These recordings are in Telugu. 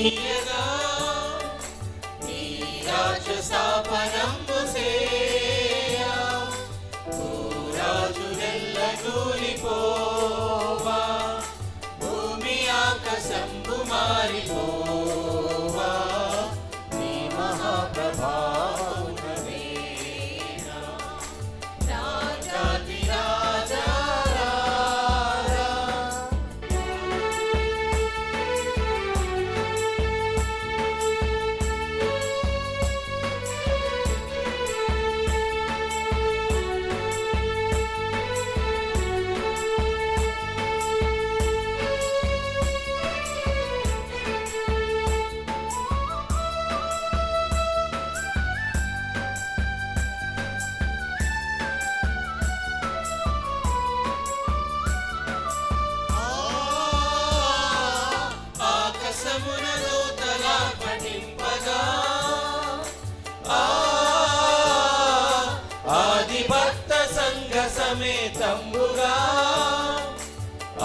నీయగా నీ రాజ్య స్థాపనంబు సేయ భూరాజులెల్ల కూలిపోవా భూమి ఆకాశంబు మారిపోవా నీ మహాప్రభావమే రాజాది రాజా ఆదిభక్త సంఘ సమేతంబుగా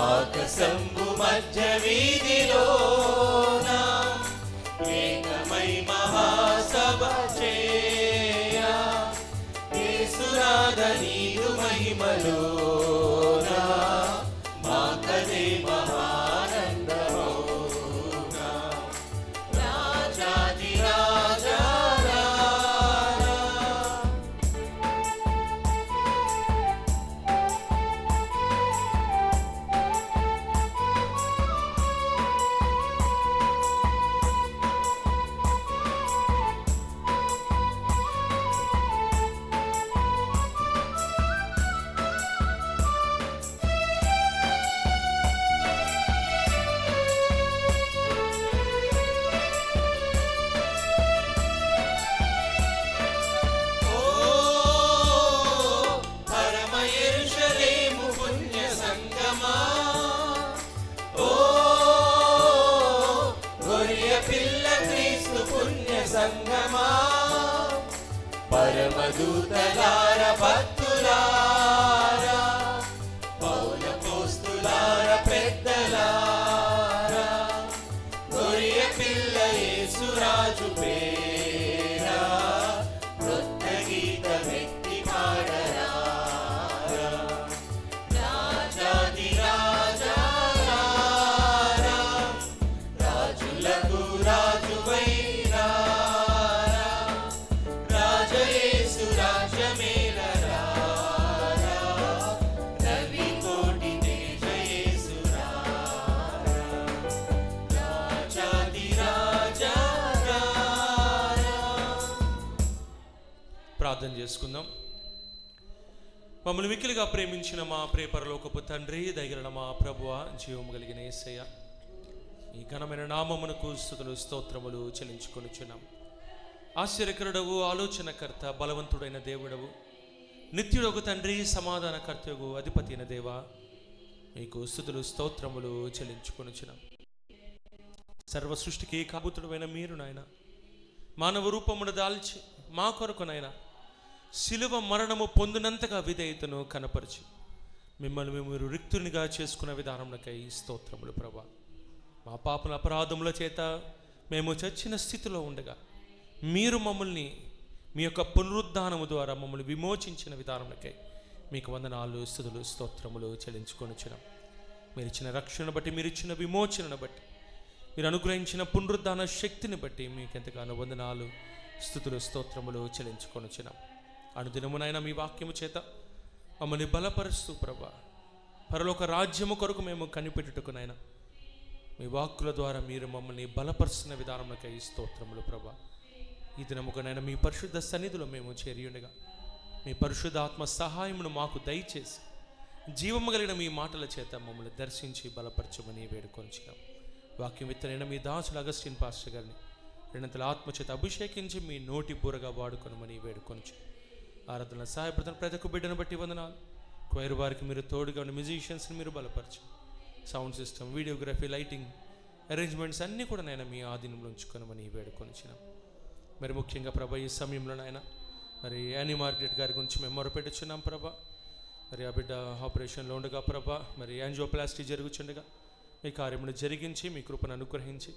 ఆకాశంబు మధ్య వీధిలోన ఏకమై మహాసభ చేయ యేసునాథ నీదు మహిమలోన మాకదే మహానందమౌనా రాజాది రాజా పరమదూతలార భక్తులారా పౌలపోస్తులార పెద్దలారా గొర్రె పిల్ల యేసురాజు పేరా కొత్త గీతం ఎత్తి పాడరా రాజాది రాజా రాజులకు రాజువై ప్రార్థన చేసుకుందాం. మమ్మల్ని మిక్కిలిగా ప్రేమించిన మా ప్రియ పరలోకపు తండ్రి, దయగల మా ప్రభువ, జీవము కలిగిన యేసయ్య, ఈ ఘనమైన నామమునకు స్తుతులు స్తోత్రములు చెల్లించుకొనుచున్నాం. ఆశ్చర్యకరుడవు, ఆలోచనకర్త, బలవంతుడైన దేవుడవు, నిత్యుడగు తండ్రి, సమాధానకర్తయగు అధిపతి అయిన దేవా, మీకు స్తుతులు స్తోత్రములు చెల్లించుకొనుచున్నాం. సర్వ సృష్టికి కాబూతుడైన మీరు నాయన మానవ రూపమును దాల్చి మా కొరకునైనా శిలువ మరణము పొందినంతగా విధేయతను కనపరిచి మిమ్మల్ని మీరు రిక్తునిగా చేసుకున్న విధానములకై స్తోత్రములు ప్రభా. మా పాపల అపరాధముల చేత మేము చచ్చిన స్థితిలో ఉండగా మీరు మమ్మల్ని మీ యొక్క పునరుద్ధానము ద్వారా మమ్మల్ని విమోచించిన విధానములకై మీకు వందనాలు, స్తుతులు, స్తోత్రములు చెల్లించుకొనుచున్నాం. మీరు ఇచ్చిన రక్షణను బట్టి, మీరు ఇచ్చిన విమోచనను బట్టి, మీరు అనుగ్రహించిన పునరుద్ధాన శక్తిని బట్టి మీకు ఎంతగానో వందనాలు, స్తుతులు, స్తోత్రములు చెల్లించుకొనుచున్నాం. అనుదినమునైనా మీ వాక్యము చేత మమ్మల్ని బలపరుస్తూ ప్రభా, పరలోక రాజ్యము కొరకు మేము కనిపెట్టుటకునైనా మీ వాక్కుల ద్వారా మీరు మమ్మల్ని బలపరుస్తున్న విధానములకై స్తోత్రములు ప్రభా. ఈ దినముకనైనా మీ పరిశుద్ధ సన్నిధిలో మేము చేరియుండగా మీ పరిశుద్ధ ఆత్మ సహాయమును మాకు దయచేసి జీవము కలిగిన మీ మాటల చేత మమ్మల్ని దర్శించి బలపరచమని వేడుకొంచున్నాం. వాక్యం విత్తనైన మీ దాసులు అగస్టిన్ పాస్టర్ గారిని రెండంతల ఆత్మచేత అభిషేకించి మీ నోటి బూరగా వాడుకొనమని వేడుకొంచు. ఆరాధన సహాయపడుతున్న ప్రతి ఒక్క బిడ్డను బట్టి వందనాలు. క్వైర్ వారికి మీరు తోడుగా ఉన్న మ్యూజిషియన్స్ని మీరు బలపరచు. Sound system, videography, lighting arrangements అన్నీ కూడా నాయన మీ ఆధీనంలో ఉంచుకొనమని వేడుకొనిచ్చినాం. మరి ముఖ్యంగా ప్రభా ఈ సమయంలో నాయన మరి యానీ మార్గరెట్ గారి గురించి మేము మొరపెట్టుచున్నాం ప్రభా. మరి ఆ బిడ్డ ఆపరేషన్లో ఉండగా ప్రభా, మరి యాంజియోప్లాస్టీ జరుగుచుండగా మీ కార్యమును జరిగించి మీ కృపను అనుగ్రహించి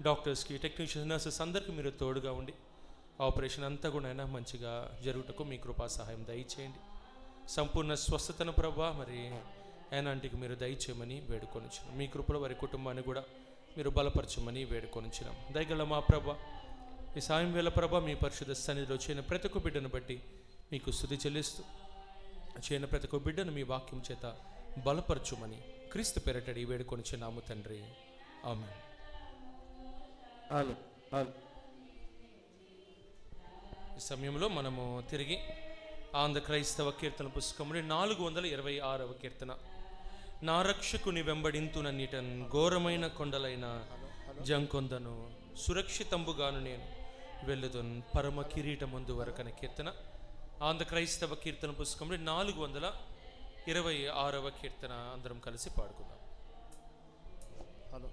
డాక్టర్స్కి, టెక్నీషియన్స్, నర్సెస్ అందరికీ మీరు తోడుగా ఉండి ఆపరేషన్ అంతా కూడా అయినా మంచిగా జరుగుటకు మీ కృపా సహాయం దయచేయండి. సంపూర్ణ స్వస్థతను ప్రభా మరి ఏనాంటికి మీరు దయచేయమని వేడుకొనిచ్చినాం. మీ కృపలో వారి కుటుంబాన్ని కూడా మీరు బలపరచమని వేడుకొనిచ్చినాం. దయగల మా ప్రభా, ఈ సాయం వేళ ప్రభా మీ పరిశుద్ధ సన్నిధిలో చేయన ప్రతి ఒక్క బిడ్డను బట్టి మీకు స్తుతి చెల్లిస్తూ, చేయన ప్రతి ఒక్క బిడ్డను మీ వాక్యం చేత బలపరచుమని క్రీస్తు పేరటడి వేడుకొనిచ్చినాము తండ్రి, ఆమేన్. ఈ సమయంలో మనము తిరిగి ఆంధ్ర క్రైస్తవ కీర్తన పుస్తకంలో 426వ కీర్తన. నా రక్షకుని వెంబడింతునన్నిటన్ ఘోరమైన కొండలైన జంకొందను సురక్షితంబుగాను నేను వెళ్ళుదున్ పరమ కిరీటముందు వరకన కీర్తన. ఆంధ్ర క్రైస్తవ కీర్తన పుస్తకంలో 426వ కీర్తన అందరం కలిసి పాడుకుందాం. హలో.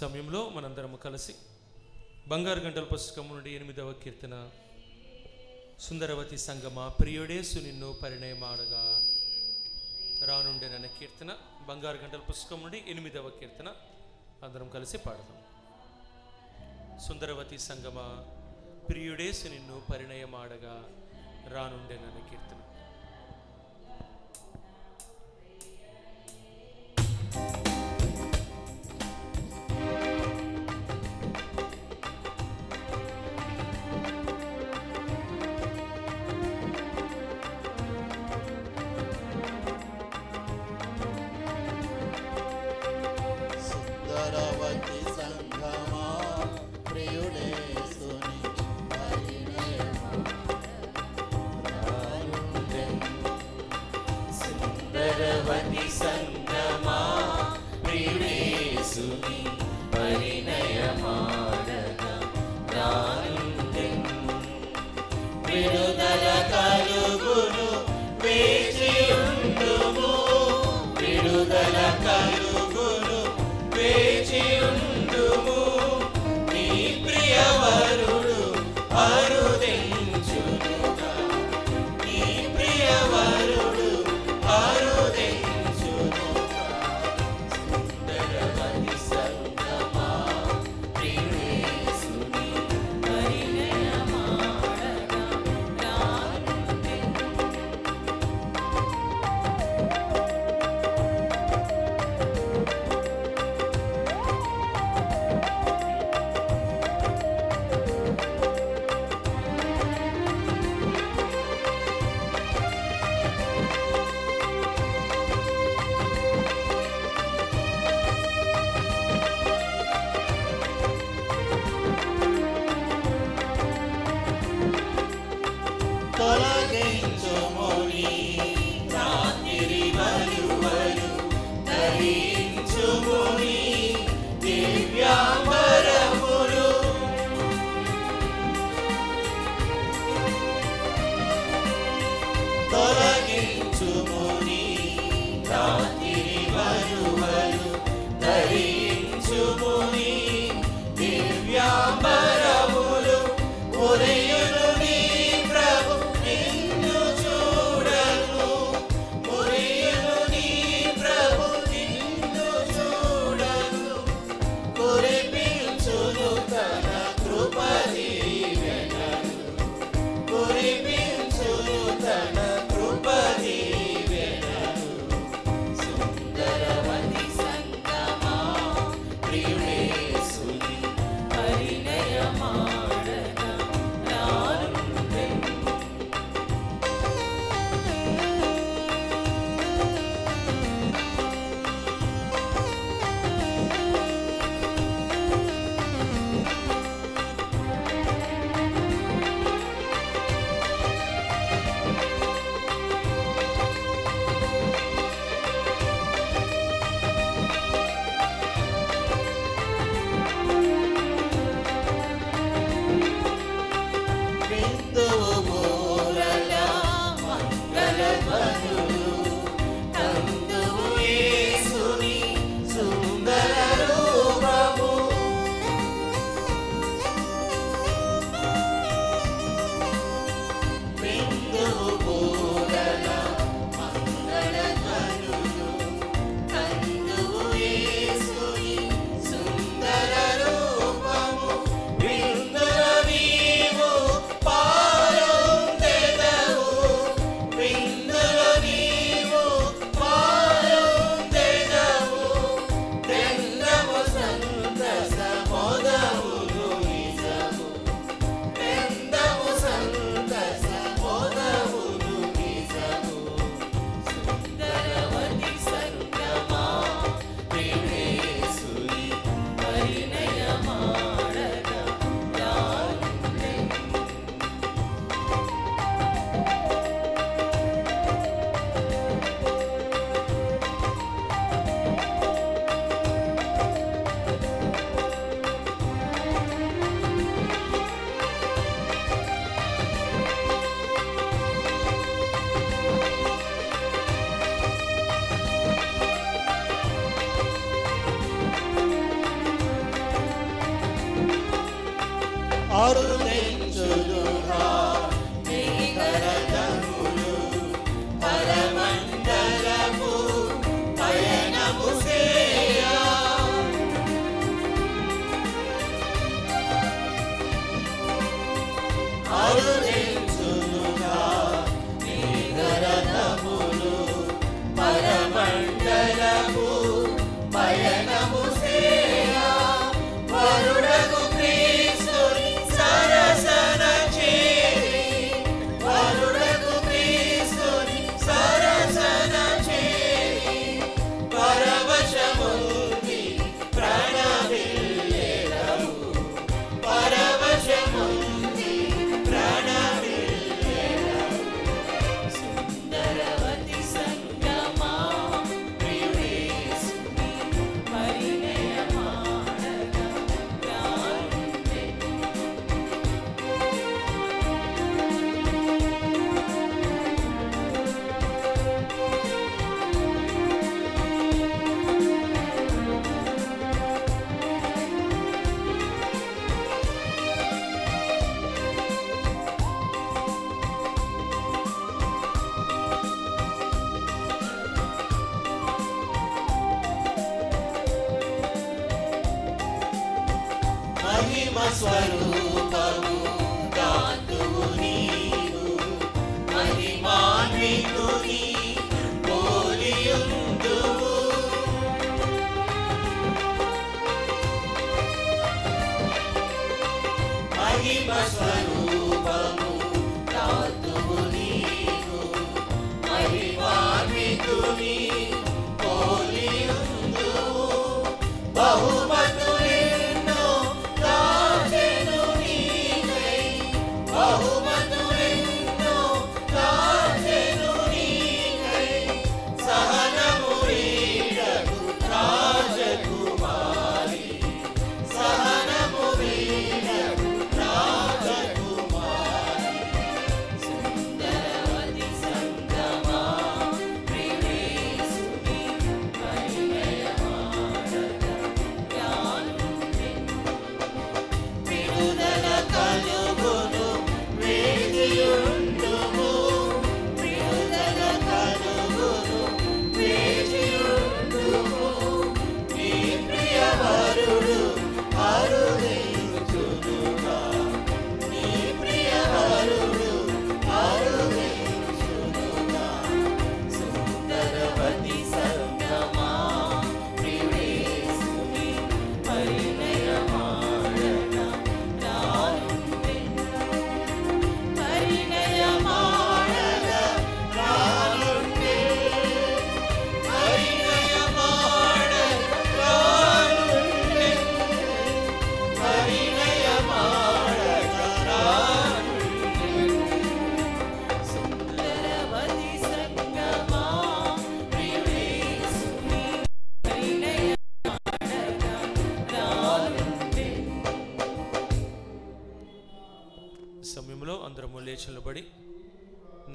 సమయంలో మనందరము కలిసి బంగారు గంటల పుస్తకం నుండి 8వ కీర్తన, సుందరవతి సంగమా ప్రియుడేసు నిన్ను పరిణయమాడగా రానుండేనన్న కీర్తన, బంగారు గంటల పుస్తకం నుండి 8వ కీర్తన అందరం కలిసి పాడదాం. సుందరవతి సంగమా ప్రియుడేసు నిన్ను పరిణయమాడగా రానుండేనన్న కీర్తన. స్వరూపము దాతువు నీవు మహిమాన్వితుని పోలియుందువు మహిమ స్వరూపము దాతువు నీవు మహిమాన్వితుని పోలియుందువు బహుమతు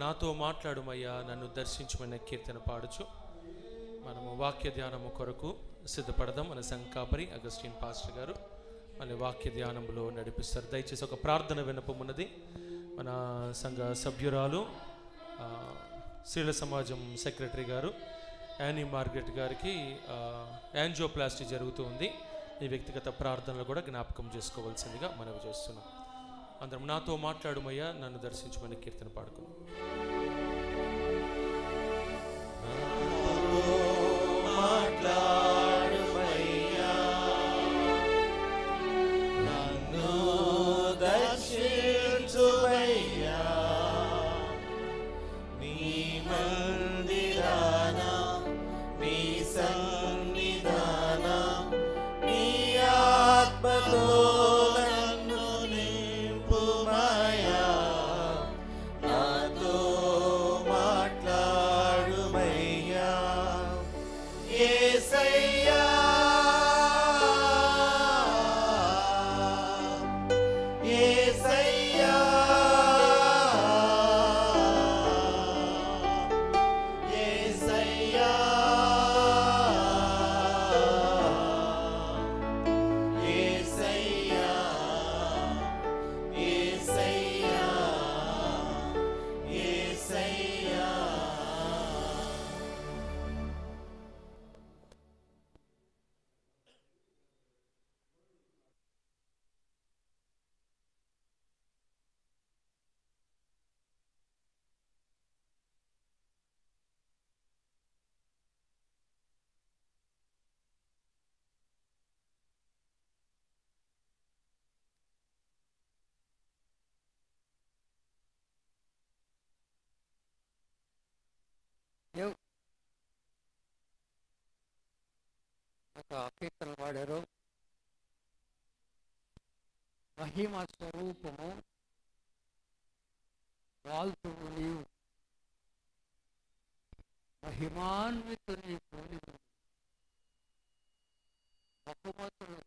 నాతో మాట్లాడుమయ్యా, నన్ను దర్శించమన్న కీర్తన పాడుచు మనము వాక్య ధ్యానము కొరకు సిద్ధపడదాం. మన సంఘ కాపరి అగస్టిన్ పాస్టర్ గారు మన వాక్య ధ్యానంలో నడిపిస్తారు. దయచేసి ఒక ప్రార్థన విన్నపం ఉన్నది. మన సంఘ సభ్యురాలు స్త్రీల సమాజం సెక్రటరీ గారు యానీ మార్గరెట్ గారికి యాంజియోప్లాస్టీ జరుగుతూ ఉంది. ఈ వ్యక్తిగత ప్రార్థనలు కూడా జ్ఞాపకం చేసుకోవాల్సిందిగా మనవి చేస్తున్నాం. అందరం నాతో మాట్లాడుమయ్యా, నన్ను దర్శించమని కీర్తన పాడుకుందాం. కీర్తనలు పాడారు. మహిమ స్వరూపము వాల్తువు నీవు, మహిమాన్వితుని పోలివు, బహుమతులు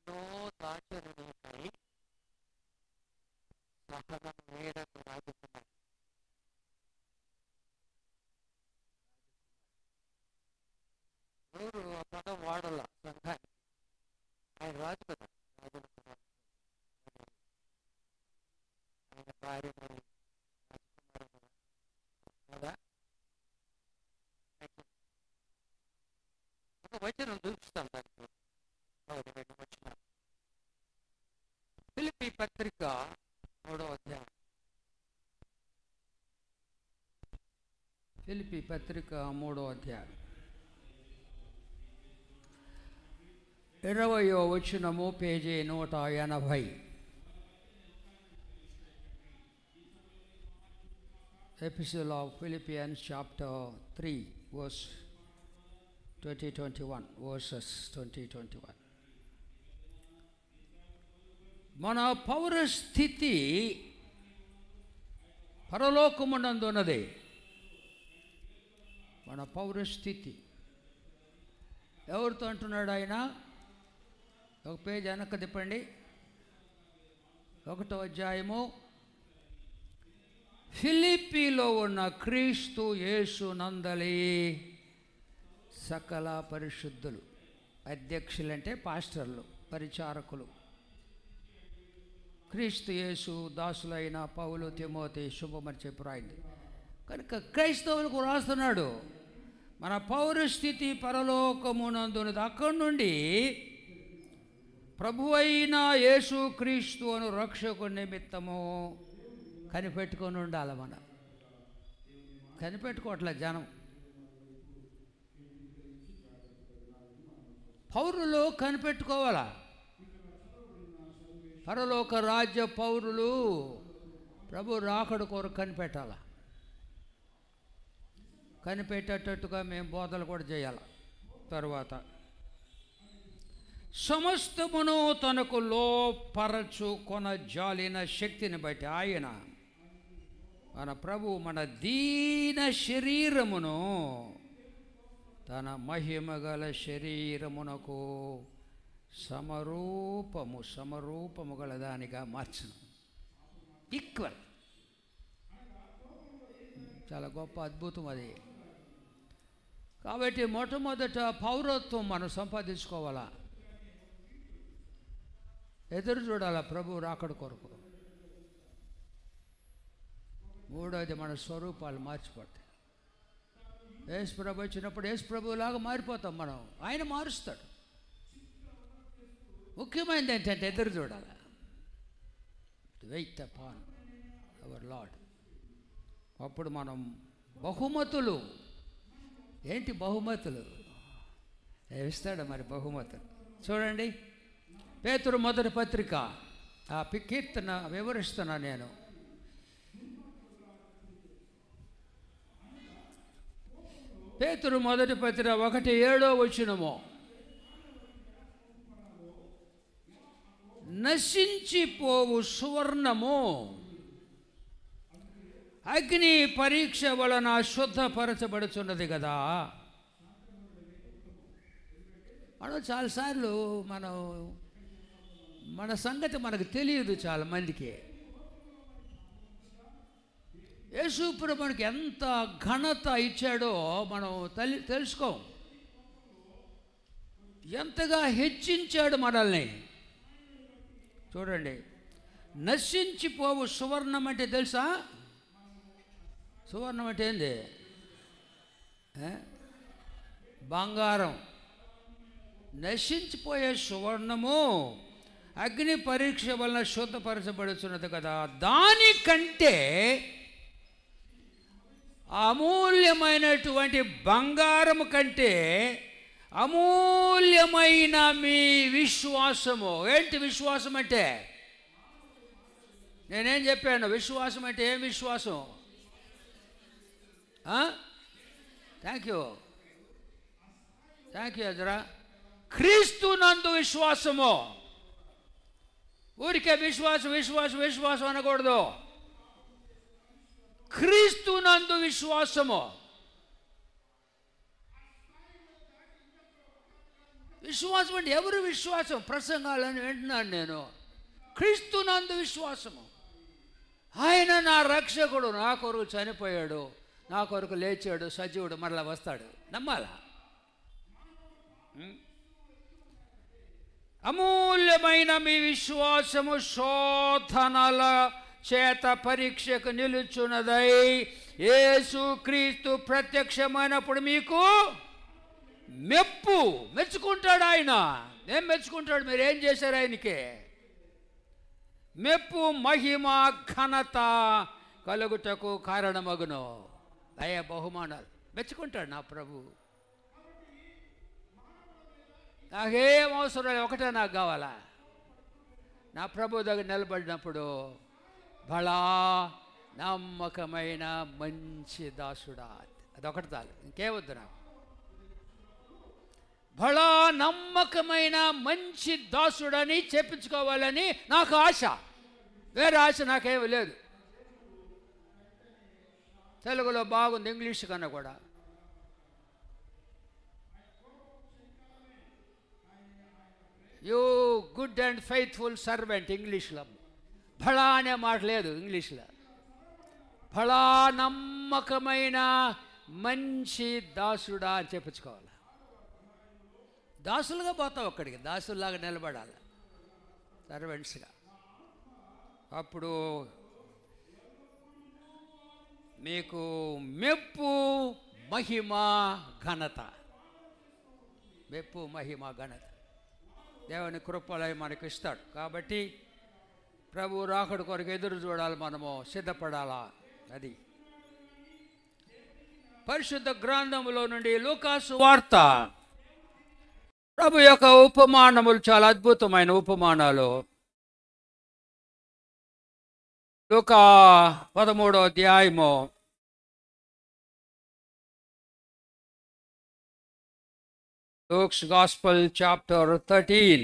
ఎన్నో దాచరు నీకై, సహనం మేరకు రాజకుమారి. ఎవరు ఆ పదం వాడాల సంఘానికి? ఆయన రాజు కదా, రాజుల కుమారుడు. ఆయన భార్య రాజకుమారి కదా. ఒక వచనం చూపిస్తాం దానికి. రెండు వచనాలు. ఫిలిప్పీ పత్రిక 3వ అధ్యాయం. ఫిలిప్పీ పత్రిక 3వ అధ్యాయం 20వ వచనము, page 180. Epistle of Philippians chapter 3 verse 20-21 verses 20-21. మన పౌరస్థితి పరలోకమునందున్నది. మన పౌరస్థితి ఎవరితో అంటున్నాడు ఆయన? ఒక పేజ్ వెనక్కి తిప్పండి. 1వ అధ్యాయము. ఫిలిప్పీలో ఉన్న క్రీస్తు యేసు నందలి సకల పరిశుద్ధులు. అధ్యక్షులంటే పాస్టర్లు, పరిచారకులు. క్రీస్తు యేసు దాసులైన పౌలు, తిమోతి శుభమని చెప్పి రాయింది. కనుక క్రైస్తవులకు రాస్తున్నాడు. మన పౌరస్థితి పరలోకమునందున్నది. అక్కడి నుండి ప్రభువైన యేసు క్రీస్తు అను రక్షకుని నిమిత్తము కనిపెట్టుకొని ఉండాలి. మనం కనిపెట్టుకోవట్లే జనం. పౌరులు కనిపెట్టుకోవాలా? పరలోక రాజ్య పౌరులు ప్రభు రాకడ కొరకు కనిపెట్టాల. కనిపెట్టేటట్టుగా మేము బోధలు కూడా చేయాలి. తరువాత సమస్తమును తనకు లోపరచు కొన జాలిన శక్తిని బట్టి ఆయన మన ప్రభు మన దీన శరీరమును తన మహిమగల శరీరమునకు సమరూపము గల దానిగా మార్చును. ఈక్వల్. చాలా గొప్ప అద్భుతం అది. కాబట్టి మొట్టమొదట పౌరత్వం మనం సంపాదించుకోవాలా, ఎదురు చూడాలా ప్రభు రాకడ కొరకు. మూడోది మన స్వరూపాలు మార్చిపోతాయి. యేసు ప్రభు వచ్చినప్పుడు యేసు ప్రభులాగా మారిపోతాం మనం, ఆయన మారుస్తాడు. ముఖ్యమైనది ఏంటంటే ఎదురు చూడాలి, వెయిట్ అపాన్ అవర్ లార్డ్. అప్పుడు మనం బహుమతులు, ఏంటి బహుమతులు ఇస్తాడు మరి బహుమతులు. చూడండి పేతురు మొదటి పత్రిక, ఆ కీర్తన వివరిస్తున్నా నేను. పేతురు మొదటి పత్రిక 1:7 వచనము, నశించిపోవు సువర్ణము అగ్ని పరీక్ష వలన శుద్ధపరచబడుచున్నది కదా. మనం చాలాసార్లు మన సంగతి మనకు తెలియదు చాలా మందికి. యేసు ప్రభువుకి ఎంత ఘనత ఇచ్చాడో మనం తెలుసుకోం. ఎంతగా హెచ్చించాడు మనల్ని. చూడండి, నశించిపోవు సువర్ణం అంటే తెలుసా? సువర్ణం అంటే ఏంది? బంగారం. నశించిపోయే సువర్ణము అగ్ని పరీక్ష వలన శుద్ధపరచబడుతున్నది కదా, దానికంటే అమూల్యమైనటువంటి బంగారము కంటే అమూల్యమైన మీ విశ్వాసము. ఏంటి విశ్వాసం అంటే? నేనేం చెప్పాను? విశ్వాసం అంటే ఏం విశ్వాసం? థ్యాంక్ యూ అజరా. క్రీస్తు నందు విశ్వాసము. ఊరికే విశ్వాసం విశ్వాసం విశ్వాసం అనకూడదు. క్రీస్తు నందు విశ్వాసము. విశ్వాసం అంటే ఎవరు విశ్వాసం? ప్రసంగాలను వింటున్నాను నేను. క్రీస్తు నందు విశ్వాసము. ఆయన నా రక్షకుడు, నా కొరకు చనిపోయాడు, నా కొరకు లేచాడు, సజీవుడు, మరలా వస్తాడు. నమ్మాలా? అమూల్యమైన మీ విశ్వాసము శోధనల చేత పరీక్షకు నిలుచున్నదై యేసు క్రీస్తు ప్రత్యక్షమైనప్పుడు మీకు మెచ్చుకుంటాడు. ఆయన ఏం మెచ్చుకుంటాడు? మీరు ఏం చేశారు ఆయనకి? మెప్పు మహిమ ఘనత కలుగుటకు కారణమగును. దయ బహుమానాలు మెచ్చుకుంటాడు నా ప్రభు. నాకేం అవసరం లేదు, ఒకటే నాకు కావాలా. నా ప్రభు దగ్గర నిలబడినప్పుడు బలా నమ్మకమైన మంచి దాసుడా, అదొకటి చాలు, ఇంకేవద్దు నాకు. బలా నమ్మకమైన మంచి దాసుడని చెప్పించుకోవాలని నాకు ఆశ. వేరే ఆశ నాకేమీ లేదు. తెలుగులో బాగుంది, ఇంగ్లీష్ కన్నా కూడా. You good and faithful servant ఇంగ్లీష్లో. బలా అనే మాట లేదు ఇంగ్లీష్లో. బలా నమ్మకమైన మంచి దాసుడా అని చెప్పించుకోవాలి. దాసులుగా పోతావు అక్కడికి, దాసుల్లాగా నిలబడాలి, సర్వెంట్స్గా. అప్పుడు మీకు మెప్పు మహిమ ఘనత. మెప్పు మహిమ ఘనత దేవుని కృపలో మనకు ఇస్తాడు. కాబట్టి ప్రభు రాకడ కొరకు ఎదురు చూడాలి, మనము సిద్ధపడాలా. అది పరిశుద్ధ గ్రంథములో నుండి లూకాసు వార్త. ప్రభు యొక్క ఉపమానములు చాలా అద్భుతమైన ఉపమానాలు. లూకా 13వ అధ్యాయము Luke's Gospel chapter 13.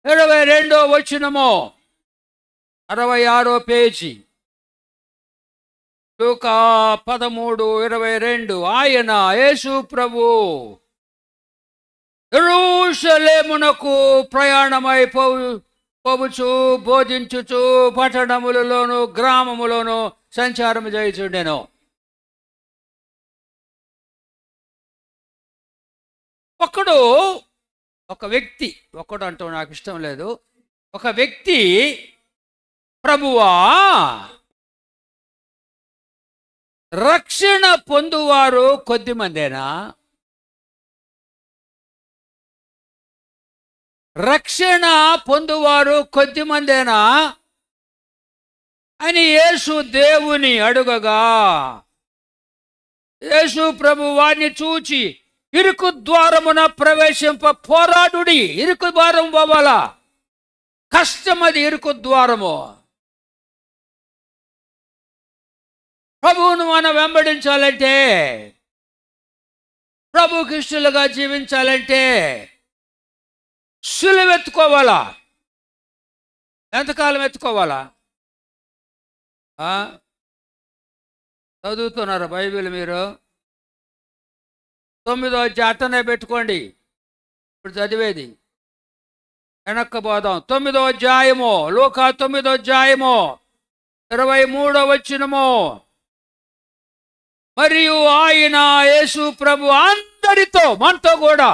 ఇరవై 22వ వచనము, 66వ పేజీ. లూకా 13:22. ఆయన యేసు ప్రభు యెరూషలేమునకు ప్రయాణమై పోవుచు బోధించుచు పట్టణములలోను గ్రామములోను సంచారం చేయుచుండెను. ఒక వ్యక్తి అంటూ నాకు ఇష్టం లేదు. ఒక వ్యక్తి, ప్రభువా, రక్షణ పొందువారు కొద్దిమందేనా? రక్షణ పొందువారు కొద్దిమందేనా అని యేసు దేవుని అడుగగా, యేసు ప్రభు వారిని చూచి, ఇరుకు ద్వారమున ప్రవేశింప పోరాడుడి. ఇరుకు ద్వారం పోవాలా? కష్టమది ఇరుకు ద్వారము. ప్రభువును మనం వెంబడించాలంటే, ప్రభుకి ఇష్టలుగా జీవించాలంటే సిలువ ఎత్తుకోవాలా? ఎంతకాలం ఎత్తుకోవాలా? చదువుతున్నారా బైబిల్ మీరు? 9వ అధ్యాయం అట్టనే పెట్టుకోండి. ఇప్పుడు చదివేది వెనక్కపోదాం. 9వ అధ్యాయము, లూకా 9వ అధ్యాయము 23వ వచనము. మరియు ఆయన యేసు ప్రభు అందరితో, మనతో కూడా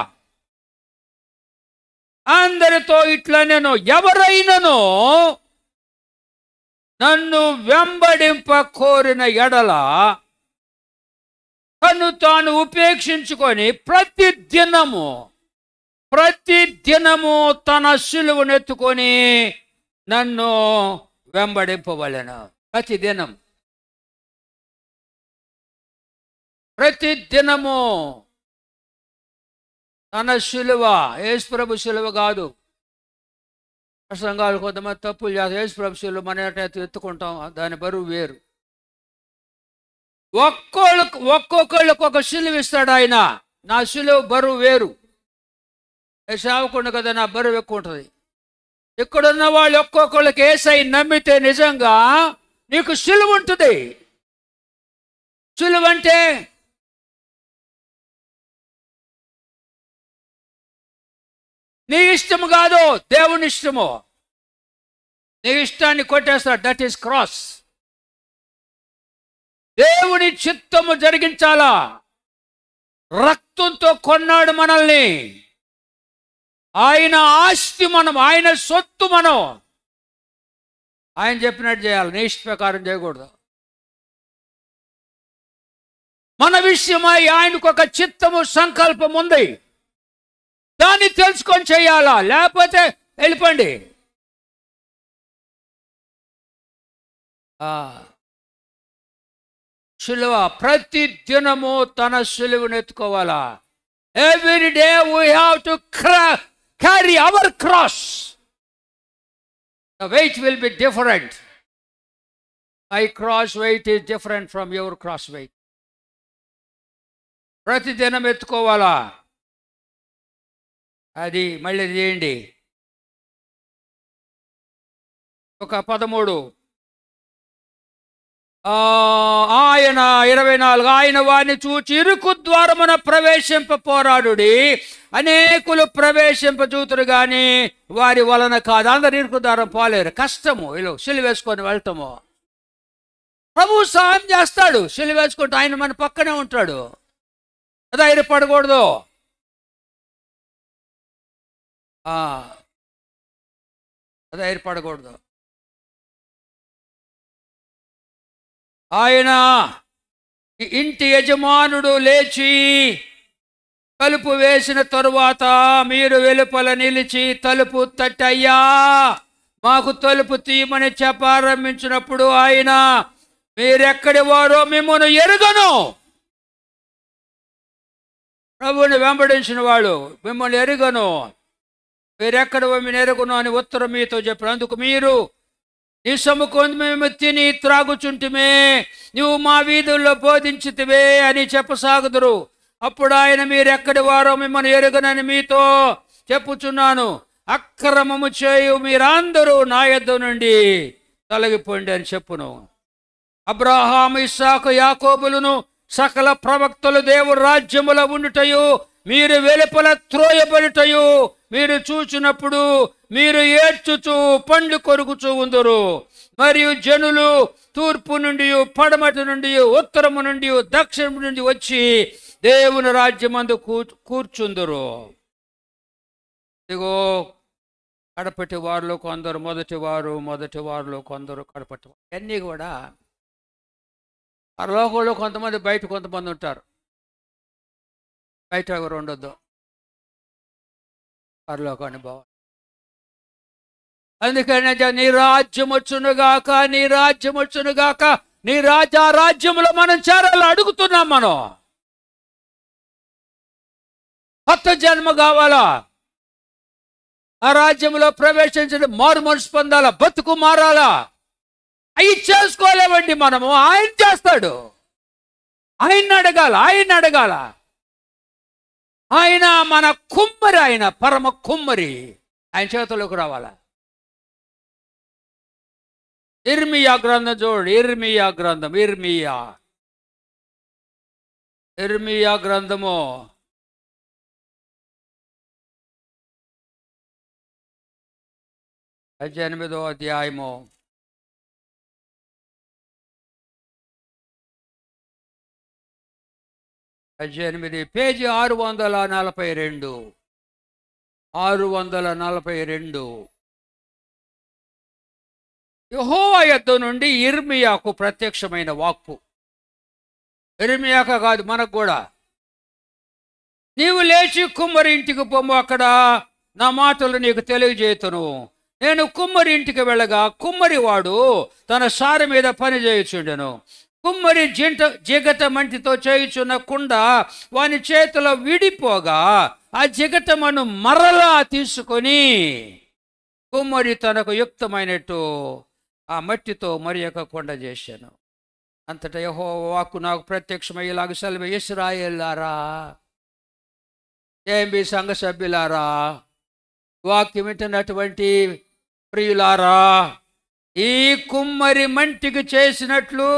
అందరితో ఇట్లా, నేను ఎవరైనాను నన్ను వెంబడింప కోరిన ఎడల తను తాను ఉపేక్షించుకొని ప్రతి దినము తన సిలువనెత్తుకొని నన్ను వెంబడింపవలెను. ప్రతి దినము తన సిలువ. యేసుప్రభు సిలువ కాదు. ప్రసంగాలు కొంతమంది తప్పులు చేస్తారు. యేసుప్రభు సిలువ మన ఎత్తుకుంటాం, దాని బరువు వేరు. ఒక్కొక్కళ్ళకు ఒక సిలువ ఇస్తాడు ఆయన. నా సిలువ బరువు వేరు. సేవకుండా కదా, నా బరువు ఎక్కువ ఉంటుంది. ఇక్కడున్న వాళ్ళు ఒక్కొక్కళ్ళకి యేసయ్య నమ్మితే నిజంగా నీకు సిలువ ఉంటుంది. సిలువ అంటే నీ ఇష్టము కాదు, దేవుని ఇష్టము. నీ ఇష్టాన్ని కొట్టేస్తాడు. That is cross. దేవుని చిత్తము జరిగించాలా. రక్తంతో కొన్నాడు మనల్ని. ఆయన ఆస్తి మనం, ఆయన సొత్తు మనం. ఆయన చెప్పినట్టు చేయాలి, నీ ఇష్ట ప్రకారం చేయకూడదు. మన విషయమై ఆయనకు ఒక చిత్తము, సంకల్పం ఉంది. దాన్ని తెలుసుకొని చేయాలా, లేకపోతే వెళ్ళిపోండి. సిలువ ప్రతి దినము తన సిలువను ఎత్తుకోవాలా. Every day we have to carry our cross. The weight will be different. My cross weight is different from your cross weight. ప్రతి దినం ఎత్తుకోవాలా. అది మళ్ళీ చేయండి. ఒక 13 ఆయన 24 ఆయన వారిని చూచి, ఇరుకు ద్వారమున ప్రవేశింప పోరాడుడి. అనేకులు ప్రవేశింప చూతురు కానీ వారి వలన కాదు. అందరు ఇరుకు ద్వారం పోలేరు. కష్టము. వీళ్ళు సిలువ వేసుకొని వెళ్ళటము. ప్రభు సహాయం చేస్తాడు. సిలువ వేసుకుంటూ ఆయన మన పక్కనే ఉంటాడు. ధైర్యపడకూడదు. ధైర్యపడకూడదు. ఆయన ఇంటి యజమానుడు లేచి తలుపు వేసిన తరువాత మీరు వెలుపల నిలిచి తలుపు తట్టి, అయ్యా మాకు తలుపు తీయమని చెప్పారంభించినప్పుడు ఆయన, మీరెక్కడి వారో మిమ్మల్ని ఎరుగను. ప్రభువుని వెంబడించిన వాడు, మిమ్మల్ని ఎరుగను, మీరెక్కడ మేము ఎరుగును అని ఉత్తరం మీతో చెప్పారు. అందుకు మీరు, నీ సముఖం మేము తిని త్రాగుచుంటిమే, నువ్వు మా వీధుల్లో బోధించితివే అని చెప్పసాగుదురు. అప్పుడు ఆయన, మీరెక్కడి వారో మిమ్మల్ని ఎరుగనని మీతో చెప్పుచున్నాను. అక్రమము చేయు మీరందరూ నా యొద్ద నుండి తొలగిపోండి అని చెప్పును. అబ్రహాము, ఇస్సాకు, యాకోబులను సకల ప్రవక్తలు దేవుడు రాజ్యములో ఉండుటయు మీరు వెలుపల త్రోయబడుటయు మీరు చూచినప్పుడు మీరు ఏడ్చుచు పండ్లు కొరుకుచూ ఉందరు. మరియు జనులు తూర్పు నుండి, పడమటి నుండి, ఉత్తరము నుండి, దక్షిణము నుండి వచ్చి దేవుని రాజ్యమందు కూర్చుందరు. ఇదిగో కడపటి వారిలో కొందరు మొదటి వారిలో కొందరు కడపటి వారు. అన్నీ కూడా ఆ లోకంలో కొంతమంది బయట కొంతమంది ఉంటారు. బయట ఎవరు ఉండొద్దు, పరలోకాన్ని బావాలి. అందుకని నీ రాజ్యం వచ్చునుగాక, నీ రాజ్యం వచ్చునుగాక, నీ రాజ్యంలో మనం చేరాలి అడుగుతున్నాం. మనం కొత్త జన్మ కావాలా, ఆ రాజ్యంలో ప్రవేశించడం, మారు మనసు పొందాలా, బతుకు మారాలా. అవి చేసుకోలేమండి మనము. ఆయన చేస్తాడు. ఆయన అడగాల. ఆయన మన కుమ్మరి, ఆయన పరమ కుమ్మరి. ఆయన చేతుల్లోకి రావాలా. ఇర్మియా గ్రంథం చూడు. ఇర్మియా గ్రంథము 18వ అధ్యాయము 18 పేజీ 642. యెహోవా యొద్ద నుండి ఇర్మియాకు ప్రత్యక్షమైన వాక్కు. ఇర్మియాక కాదు, మనకు కూడా. నీవు లేచి కుమ్మరి ఇంటికి పొమ్ము, అక్కడ నా మాటలు నీకు తెలియజేతును. నేను కుమ్మరి ఇంటికి వెళ్ళగా కుమ్మరివాడు తన సారి మీద పని చేయుచుండెను. కుమ్మరి జిగట మంటితో చేయుచున్న కుండ వాని చేతిలో విడిపోగా ఆ జిగటమను మరలా తీసుకొని కుమ్మరి తనకు యుక్తమైనట్టు ఆ మట్టితో మరి ఒక కొండ చేశాను. అంతటా యెహోవా వాక్కు నాకు ప్రత్యక్షమై ఇలాగ సెలవు. ఇశ్రాయేలులారా, ఏఎంబి సంఘ సభ్యులారా, వాక్యం వింటున్నటువంటి ప్రియులారా, ఈ కుమ్మరి మంటికి చేసినట్లు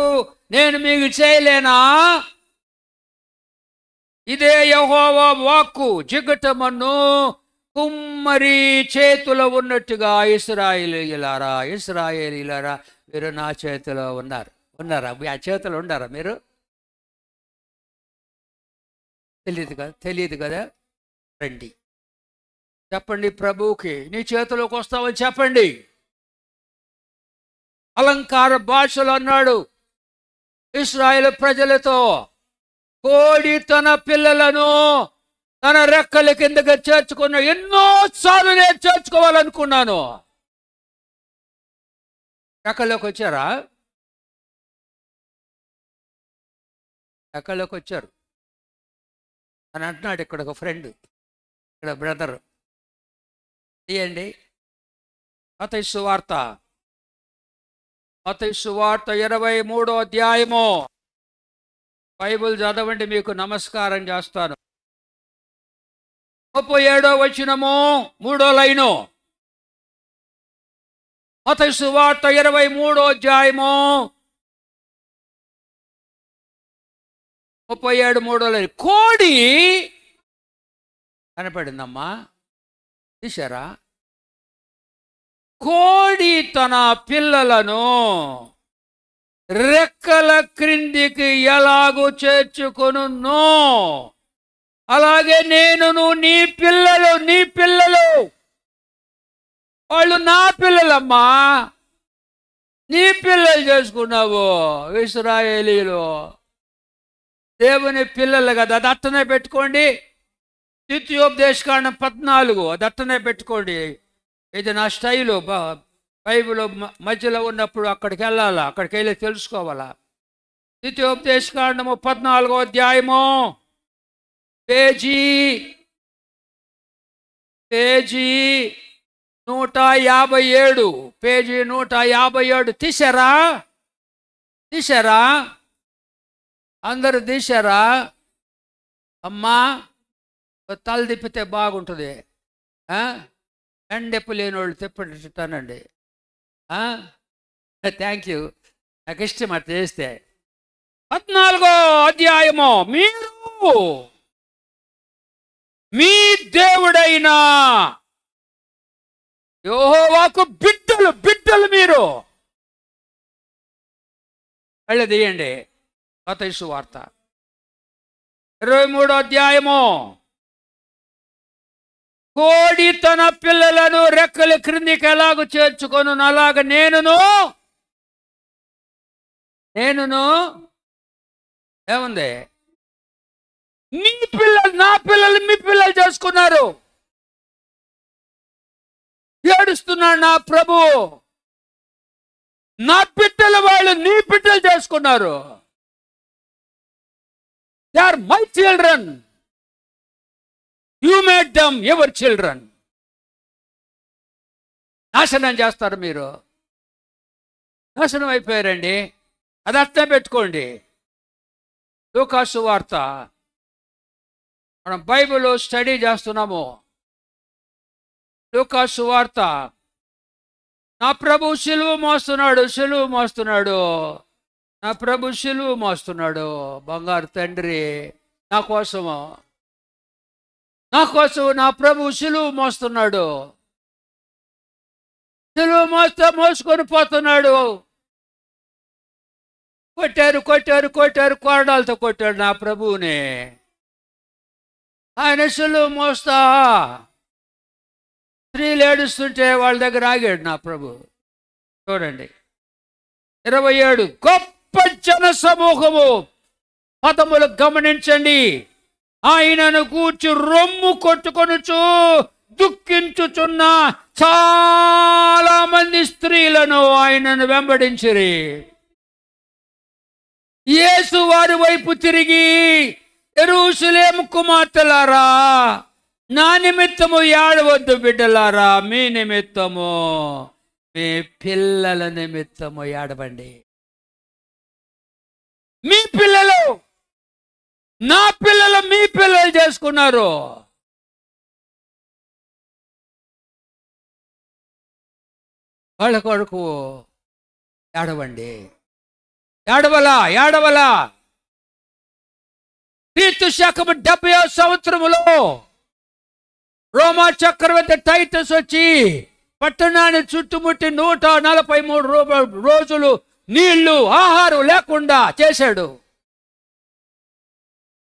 నేను మీకు చేయలేనా? ఇదే యెహోవా వాక్కు. జిగటమన్ను కుమ్మరి చేతిలో ఉన్నట్టుగా ఇశ్రాయేలీయులారా మీరు నా చేతిలో ఉన్నారా? ఆ చేతిలో ఉన్నారా మీరు? తెలియదు కదా. రండి, చెప్పండి ప్రభువుకి, నీ చేతిలోకి వస్తామని చెప్పండి. అలంకార భాషలు అన్నాడు ఇశ్రాయేలు ప్రజలతో. కోడి తన పిల్లలను తన రెక్కల కిందగా చేర్చుకున్న ఎన్నోసార్లు నేను చేర్చుకోవాలనుకున్నాను. రెక్కల్లోకి వచ్చారా? రెక్కల్లోకి వచ్చారు అని అంటున్నాడు ఇక్కడ ఒక ఫ్రెండ్, ఇక్కడ బ్రదర్. తీయండి మత్తయి సువార్త 23వ అధ్యాయము. బైబిల్ చదవండి, మీకు నమస్కారం చేస్తాను. 37వ వచనము 3వ లైను. మత్తయి సువార్త 23వ అధ్యాయము 37 3వ లైను. కోడి కనపడిందమ్మా, తీశారా? కోడి తన పిల్లలను రెక్కల క్రిందికి ఎలాగూ చేర్చుకొనున్నో అలాగే నేనును నీ పిల్లలు వాళ్ళు నా పిల్లలమ్మా, నీ పిల్లలు చేసుకున్నావు. ఇశ్రాయేలీలు దేవుని పిల్లలు కదా, అది అట్టనే పెట్టుకోండి. ద్వితీయోపదేశకాండం 14 అది అట్టనే పెట్టుకోండి. ఇది నా స్టైలు. బైబిల్ మధ్యలో ఉన్నప్పుడు అక్కడికి వెళ్ళాలా, అక్కడికి వెళ్ళి తెలుసుకోవాలా. ద్వితీయోపదేశకాండము 14వ అధ్యాయము పేజీ 157. పేజీ 157 తీశారా? అందరూ తీశారా? అమ్మా తల తిప్పితే బాగుంటుంది. ఎండెప్పు లేని వాళ్ళు తిప్పటానండి. థ్యాంక్ యూ, నాకు ఇష్టం అట్లా చేస్తే. 14వ అధ్యాయము. మీరు మీ దేవుడైన యెహోవాకు బిడ్డలు బిడ్డలు మీరు. వెళ్ళదీయండి మత్తయి సువార్త 23వ అధ్యాయము. కోడి తన పిల్లలను రెక్కల క్రిందికి ఎలాగ చేర్చుకొను అలాగ నేనును ఏముంది, నీ పిల్లలు నా పిల్లలు మీ పిల్లలు చేసుకున్నారు. ఏడుస్తున్నాడు నా ప్రభు, నా బిడ్డలు వాళ్ళు నీ బిడ్డలు చేసుకున్నారు. They are my children, you made them your children. నాశనం చేస్తారు మీరు, నాశనం అయిపోయారండి. అది అర్థం పెట్టుకోండి. లూకా సువార్త మనం బైబిల్ స్టడీ చేస్తున్నాము. లూకా సువార్త. నా ప్రభు సిలువ మోస్తున్నాడు. నా ప్రభు సిలువ మోస్తున్నాడు. బంగారు తండ్రి నా కోసము నా ప్రభు సిలువ మోస్తున్నాడు. సిలువ మోసుకొని పోతున్నాడు. కొట్టారు కొరడాలతో కొట్టాడు నా ప్రభువుని. ఆయన సిలువ మోస్తా స్త్రీలు ఏడుస్తుంటే వాళ్ళ దగ్గర ఆగాడు నా ప్రభు. చూడండి 27. గొప్ప జన సమూహము, పదములు గమనించండి, ఆయనను కూర్చు రొమ్ము కొట్టుకొనుచు దుఃఖించుచున్న చాలా మంది స్త్రీలను ఆయనను వెంబడించిరి. యేసు వారి వైపు తిరిగి, యెరూషలేము కుమార్తెలారా, నా నిమిత్తము ఏడవద్దు బిడ్డలారా, మీ నిమిత్తము మీ పిల్లల నిమిత్తము ఏడవండి. మీ పిల్లలు నా పిల్లలు మీ పిల్లలు చేసుకున్నారు. వాళ్ళ కొరకు ఏడవండి. ఏడవలా. క్రీస్తు శకము 70వ సంవత్సరములో రోమా చక్రవర్తి టైటస్ వచ్చి పట్టణాన్ని చుట్టుముట్టి 143 రోజులు నీళ్లు ఆహారం లేకుండా చేశాడు.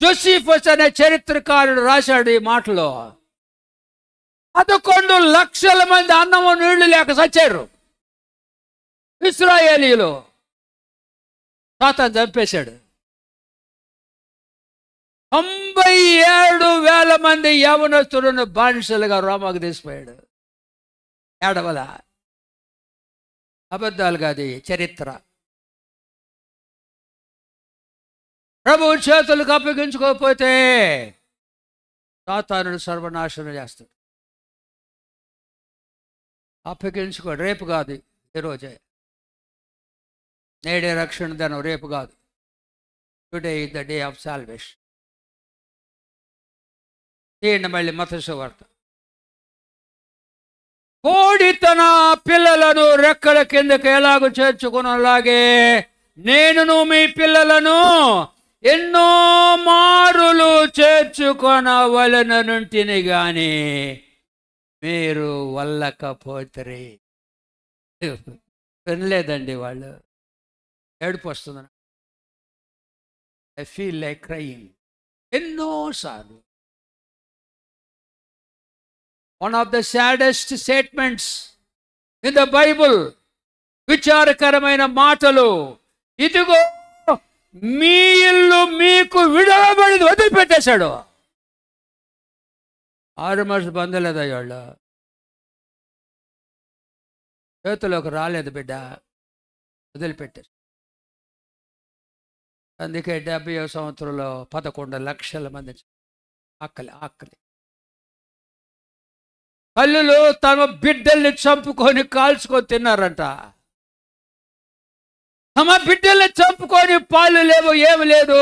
జోసిఫస్ అనే చరిత్రకారుడు రాశాడు ఈ మాటలో. 11 లక్షల మంది అన్నము నీళ్లు లేక చచ్చారు ఇశ్రాయేలీయులు. సాతాను చంపేశాడు. 97,000 మంది యవనస్తులను బానిసలుగా రోమాకు తీసిపోయాడు. ఏడవల, అబద్ధాలు కాదు, చరిత్ర. ప్రభు చేతులకు అప్పగించుకోకపోతే సాతానుడు సర్వనాశనం చేస్తాడు. అప్పగించుకోడు. రేపు కాదు, ఈరోజే. నేడే రక్షణ దినం, రేపు కాదు. Today is the day of salvation. తీయండి మళ్ళీ మత్తయి సువార్త. కోడి తన పిల్లలను రెక్కల కిందకి ఎలాగో చేర్చుకున్నలాగే నేనును మీ పిల్లలను ఎన్నో మారులు చేర్చుకొనవలెననుంటిని గాని మీరు వల్లకపోతే. వినలేదండి వాళ్ళు. ఏడుపు వస్తుంది. I feel like crying. ఎన్నోసార్లు. One of the saddest statements in the Bible, విచారకరమైన మాటలు. ఇదిగో మీ ఇల్లు మీకు విడవబడి వదిలిపెట్టేశాడు. 6 మాసాలు బంధలేదా వాళ్ళు? చేతిలోకి రాలేదు బిడ్డ, వదిలిపెట్టారు. అందుకే 70వ సంవత్సరంలో 11 లక్షల మంది ఆకలి. తల్లులు తమ బిడ్డల్ని చంపుకొని కాల్చుకొని తిన్నారంట. తమ బిడ్డల్ని చంపుకొని పాలు లేవు, ఏమి లేదు,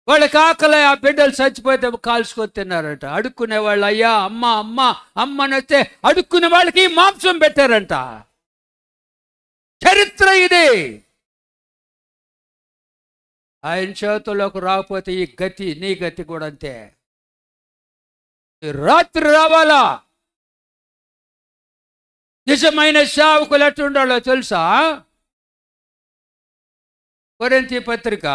వాళ్ళకి ఆకలి. ఆ బిడ్డలు చచ్చిపోతే కాల్చుకొని తిన్నారంట. అడుక్కునే వాళ్ళు అయ్యా అమ్మ అమ్మ అమ్మనొస్తే అడుక్కునే వాళ్ళకి మాంసం పెట్టారంట. చరిత్ర ఇది. ఆయన చేతుల్లోకి రాకపోతే ఈ గతి, నీ గతి కూడా అంతే. ఈ రాత్రి రావాలా? నిజమైన సేవకులు ఎట్లుండాలో తెలుసా? కొరింథీ పత్రిక,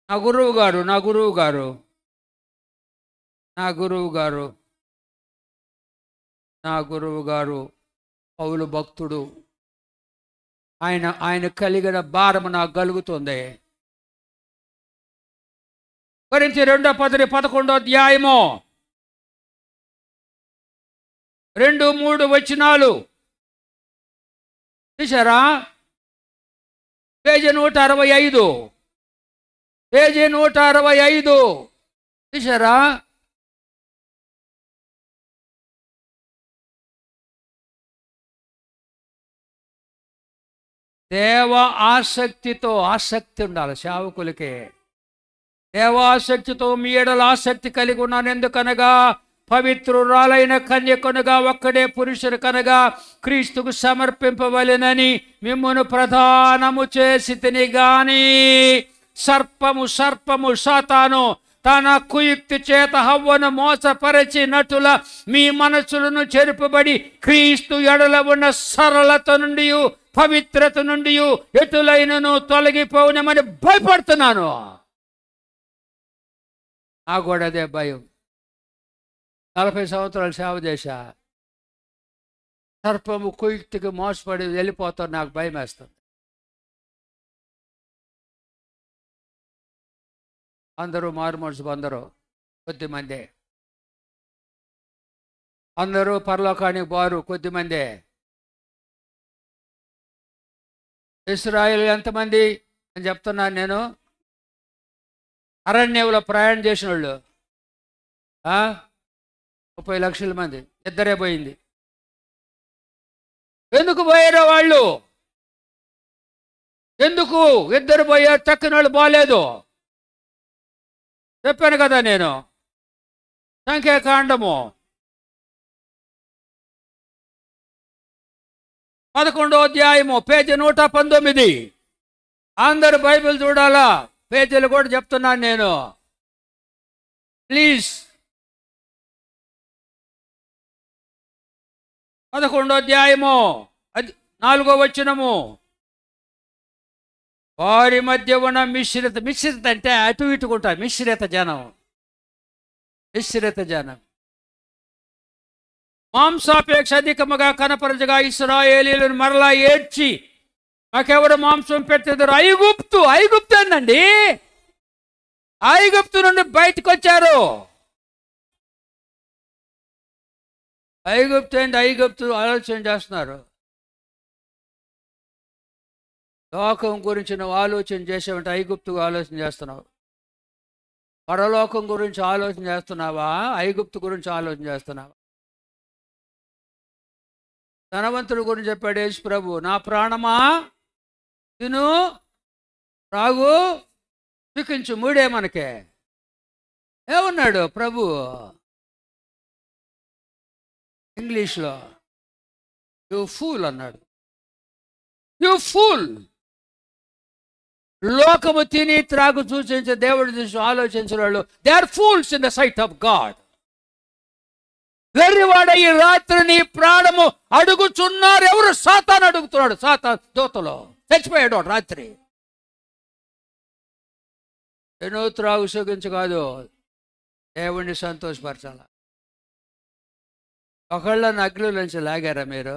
నా గురువు గారు పౌలు భక్తుడు. ఆయన కలిగిన భారము నాకు కలుగుతుంది. కొరింథీ 2వ పత్రిక 11వ అధ్యాయము 2-3 వచనాలు చూసారా? పేజీ 165 చూసారా? దేవ ఆసక్తి ఉండాలి సేవకులకి. దేవాసక్తితో మీ ఎడల ఆసక్తి కలిగి ఉన్నాను. ఎందుకనగా పవిత్రురాలైన కన్యకనుగా ఒక్కడే పురుషుడు కనగా క్రీస్తుకు సమర్పింపవలెనని మిమ్మును ప్రధానము చేసి తిని గాని సర్పము సాతాను తన కుయుక్తి చేత హవ్వను మోసపరచినట్టుల మీ మనసులను చెరుపబడి క్రీస్తు ఎడల ఉన్న సరళత నుండి పవిత్రత నుండి ఎటులైనను తొలగిపోవునమని భయపడుతున్నాను. నాకు కూడా అదే భయం. 40 సంవత్సరాలు సేవ చేశా. సర్పము కుయుక్తికి మోసపడి వెళ్ళిపోతారు, నాకు భయం వేస్తుంది. అందరూ మారు మనసు పొందరు, కొద్దిమందే. అందరూ పరలోకానికి బారు, కొద్దిమందే. ఇశ్రాయేలు ఎంతమంది అని చెప్తున్నాను నేను? అరణ్యంలో ప్రయాణం చేసిన వాళ్ళు 30 లక్షల మంది, ఇద్దరే పోయింది. ఎందుకు పోయారో వాళ్ళు? ఎందుకు ఇద్దరు పోయారు? తక్కిన వాళ్ళు బాగాలేదు. చెప్పాను కదా నేను. సంఖ్యాకాండము 11వ అధ్యాయము పేజీ 119. అందరు బైబిల్ చూడాలా, పేజీలు కూడా చెప్తున్నాను నేను, ప్లీజ్. 11వ అధ్యాయము 4వ వచనము. వారి మధ్య ఉన్న మిశ్రిత అంటే అటు ఇటుకుంటారు. మిశ్రిత జనం మాంసాపేక్ష అధికముగా కనపరచగా ఇశ్రాయేలీయులను మరలా ఏడ్చి నాకెవరు మాంసం పెట్టేదారు? ఐగుప్తు ఏందండి? ఐగుప్తు నుండి బయటకు వచ్చారు. ఐగుప్తు ఆలోచన చేస్తున్నారు. లోకం గురించి నువ్వు ఆలోచన చేసావంటే ఐగుప్తు ఆలోచన చేస్తున్నావు. పరలోకం గురించి ఆలోచన చేస్తున్నావా? ఐగుప్తు గురించి ఆలోచన చేస్తున్నావా? ధనవంతుడి గురించి చెప్పాడు యేసు ప్రభు, నా ప్రాణమా తిను త్రాగు సుఖించు, మూడే మనకే. ఏమన్నాడు ప్రభు ఇంగ్లీష్లో? యు ఫూల్ అన్నాడు. You fool. లోకము తిని త్రాగు సూచించే దేవుడి చూసి ఆలోచించిన వాళ్ళు they are fools in the sight of God. వెర్రివాడ ఈ రాత్రి నీ ప్రాణము అడుగుచున్నారు. ఎవరు? సాతాను అడుగుతున్నాడు. సాతాను దూతలో చచ్చిపోయాడు రాత్రి. ఎన్నో త్రాగు సుఖించు కాదు, దేవుణ్ణి సంతోషపరచాల. ఒకళ్ళని అగ్ని నుంచి లాగారా మీరు?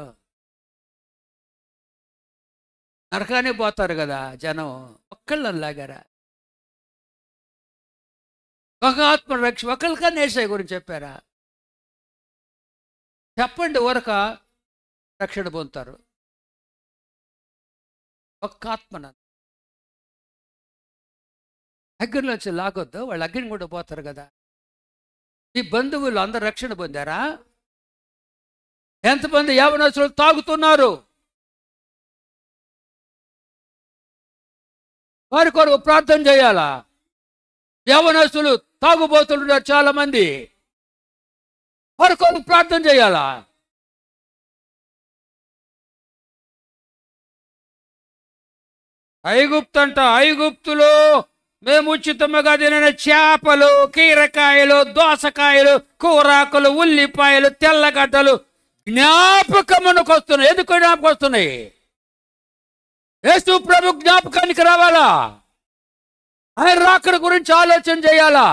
నరకానికి పోతారు కదా జనం, ఒక్కళ్ళని లాగారా? ఒక ఆత్మ రక్ష ఒకళ్ళకన్నా ఏసై గురించి చెప్పారా? చెప్పండి, ఊరక రక్షణ పొందుతారు. ఒక్క ఆత్మన అగ్నిలోంచి లాగొద్దు, వాళ్ళు అగ్ని కూడా పోతారు కదా. ఈ బంధువులు అందరు రక్షణ పొందారా? ఎంతమంది యవనస్తులు తాగుతున్నారు? వారి కొరకు ప్రార్థన చేయాలా? యవనస్తులు తాగుబోతున్నారు చాలా మంది, వారి కొరకు ప్రార్థన చేయాలా? ఐగుప్తు ఐగుప్తులో మేము ఉచితంగా తిన చేపలు, కీరకాయలు, దోసకాయలు, కూరాకులు, ఉల్లిపాయలు, తెల్లగడ్డలు జ్ఞాపకమునకు వస్తున్నాయి. ఎందుకు జ్ఞాపకం వస్తున్నాయి? యేసు ప్రభు జ్ఞాపకానికి రావాలా? ఆయన రాకడ గురించి ఆలోచన చేయాలా?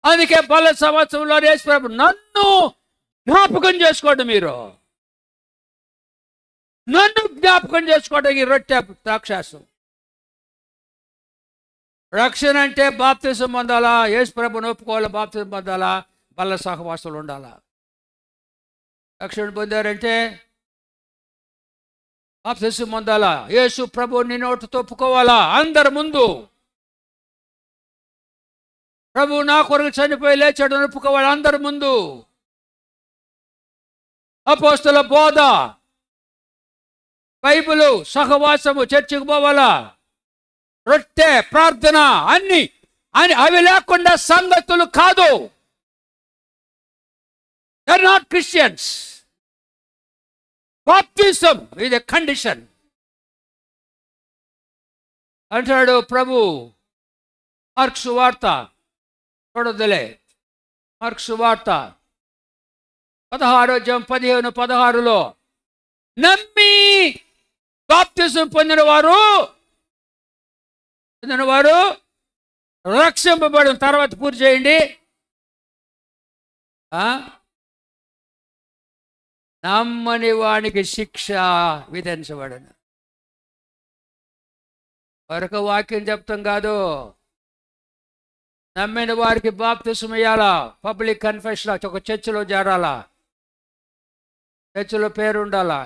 అందుకే పల్ల సంవత్సరంలో యేసు ప్రభు నన్ను జ్ఞాపకం చేసుకోండి, మీరు నన్ను జ్ఞాపకం చేసుకోవడం. ఈ రొట్టె ద్రాక్షాసం. రక్షణ అంటే బాప్తిసం పొందాలా, యేసు ప్రభుని ఒప్పుకోవాలా, బాప్తిసం పొందాలా, బల్ల సహవాసాలు ఉండాలా. రక్షణ పొందారంటే బాప్తిసం పొందాలా, యేసు ప్రభుని నోటితో ఒప్పుకోవాలా అందరి ముందు. ప్రభు నా కొరకు చనిపోయి లేచాడు ఒప్పుకోవాలి అందరి ముందు. అపోస్తల బోధ, బైబిలు, సహవాసము, చర్చికి పోవాలా, రొట్టె, ప్రార్థన అన్ని అవి లేకుండా సంగతులు కాదు. They are not Christians. Baptism ఇది కండిషన్ అంటాడు ప్రభు. మార్కు సువార్త చూడదులే, మార్కు సువార్త 16:15-16 నమ్మి బాప్తిజం పొందినవారు రక్షింపబడిన తర్వాత పూర్తి చేయండి. నమ్మని వానికి శిక్ష విధించబడను. మరొక వాక్యం చెప్తాం కాదు. నమ్మిన వారికి బాప్తిజం ఇయ్యాలా, పబ్లిక్ కన్ఫెషన్ ఒక చర్చిలో చేరాలా, చర్చిలో పేరు ఉండాలా.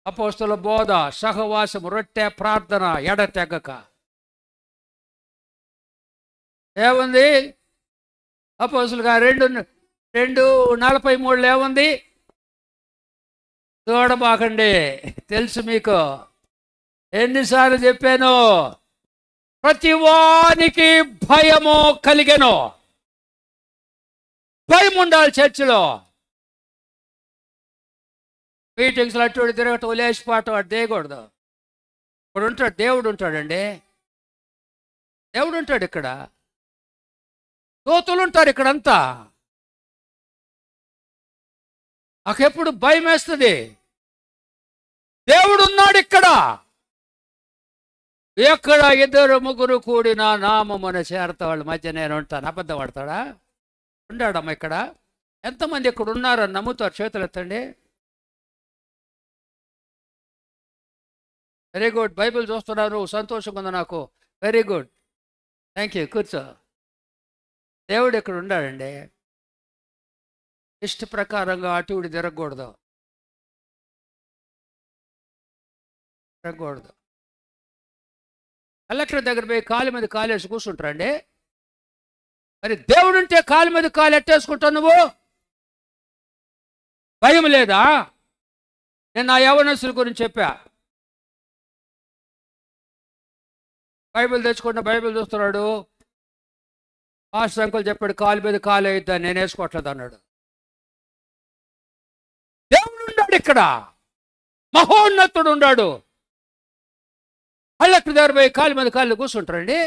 అపోస్తల బోధ, సహవాసం, రొట్టె, ప్రార్థన ఎడతెగక. ఏముంది అపోస్తలుగా 2:43 ఏముంది? చూడబాకండి, తెలుసు మీకు. ఎన్నిసార్లు చెప్పాను? ప్రతి వానికి భయము కలిగెను. భయం ఉండాలి చర్చిలో. మీటింగ్స్లో అటు తిరగటం, లేచిపోవటం అటు చేయకూడదు. ఇప్పుడు ఉంటాడు, దేవుడు ఉంటాడండి, దేవుడు ఉంటాడు ఇక్కడ, దూతలు ఉంటారు ఇక్కడంతా. నాకెప్పుడు భయం వేస్తుంది. దేవుడు ఉన్నాడు ఇక్కడ. ఎక్కడ 2-3 కూడిన నామమున చేరతా వాళ్ళ మధ్య నేను ఉంటాను. అబద్ధం పడతాడా? ఉన్నాడమ్మా ఇక్కడ. ఎంతమంది ఇక్కడ ఉన్నారని నమ్ముతారు? చేతులు ఎత్తండి. Very good. బైబిల్ చూస్తున్నారు, సంతోషంగా ఉంది నాకు. Very good, thank you. కూర్చో. దేవుడు ఇక్కడ ఉన్నాడండి. ఇష్ట ప్రకారంగా అటు ఇటు తిరగకూడదు. కలెక్టర్ దగ్గర పోయి కాలు మీద కాలు వేసి కూర్చుంటారండి. మరి దేవుడు ఉంటే కాలు మీద కాలు ఎట్టేసుకుంటావు నువ్వు? భయం లేదా? నేను నా యవనస్తుల గురించి చెప్పా. బైబిల్ తెచ్చుకుంటే బైబిల్ చూస్తున్నాడు. మాస్టర్ అంకుల్ చెప్పాడు కాలు మీద కాలు అయిద్దా, నేను వేసుకోవట్లేదు అన్నాడు. దేవుడు ఉన్నాడు ఇక్కడ, మహోన్నతుడు ఉన్నాడు. కలెక్టర్ దగ్గర పోయి కాలు మీద కాళ్ళు కూర్చుంటారండి.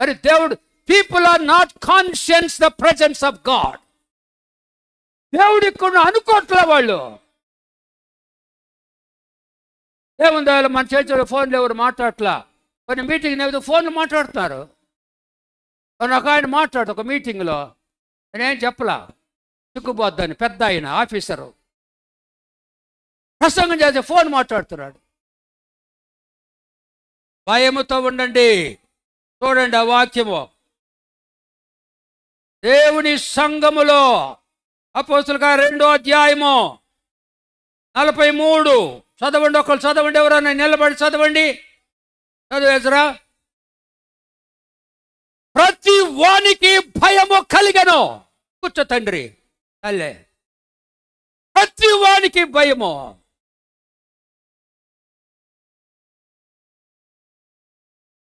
మరి దేవుడు, people are not conscience the presence of God. దేవుడు ఇక్కడ అనుకోవట్లే వాళ్ళు. ఏముంది మన చేతిలో ఫోన్లు ఎవరు మాట్లాడట్లా. కొన్ని మీటింగ్ ఏదో ఫోన్లు మాట్లాడుతున్నారు. ఒక ఆయన మాట్లాడు ఒక మీటింగ్లో, నేనేం చెప్పలా, చిక్కుపోద్దని. పెద్ద ఆయన ఆఫీసరు ప్రసంగం చేస్తే ఫోన్ మాట్లాడుతున్నాడు. భయముతో ఉండండి. చూడండి ఆ వాక్యము దేవుని సంఘములో అపోస్తలుగా 2వ అధ్యాయము 43 చదవండి. ఒకళ్ళు చదవండి, ఎవరన్నా నిలబడి చదవండి. చదువు ఎజ్రా. ప్రతి వానికి భయము కలిగెను. కూర్చో తండ్రి తల్లే. ప్రతి వానికి భయము.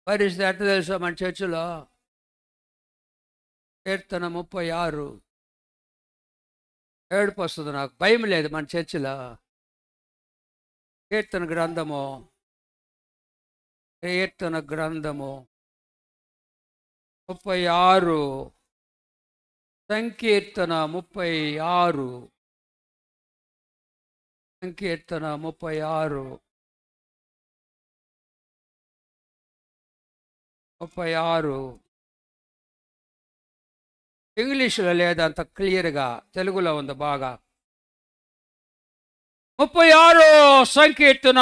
పరిస్థితి ఎట్లా తెలుసా మన చర్చిలో? కీర్తన 36 ఏడుపు వస్తుంది నాకు. భయం లేదు మన చర్చిలో. కీర్తన గ్రంథము కీర్తన గ్రంథము 36, సంకీర్తన 36, సంకీర్తన 36, 36. ఇంగ్లీష్లో లేదంత క్లియర్గా, తెలుగులో ఉంది బాగా. 36 సంకీర్తన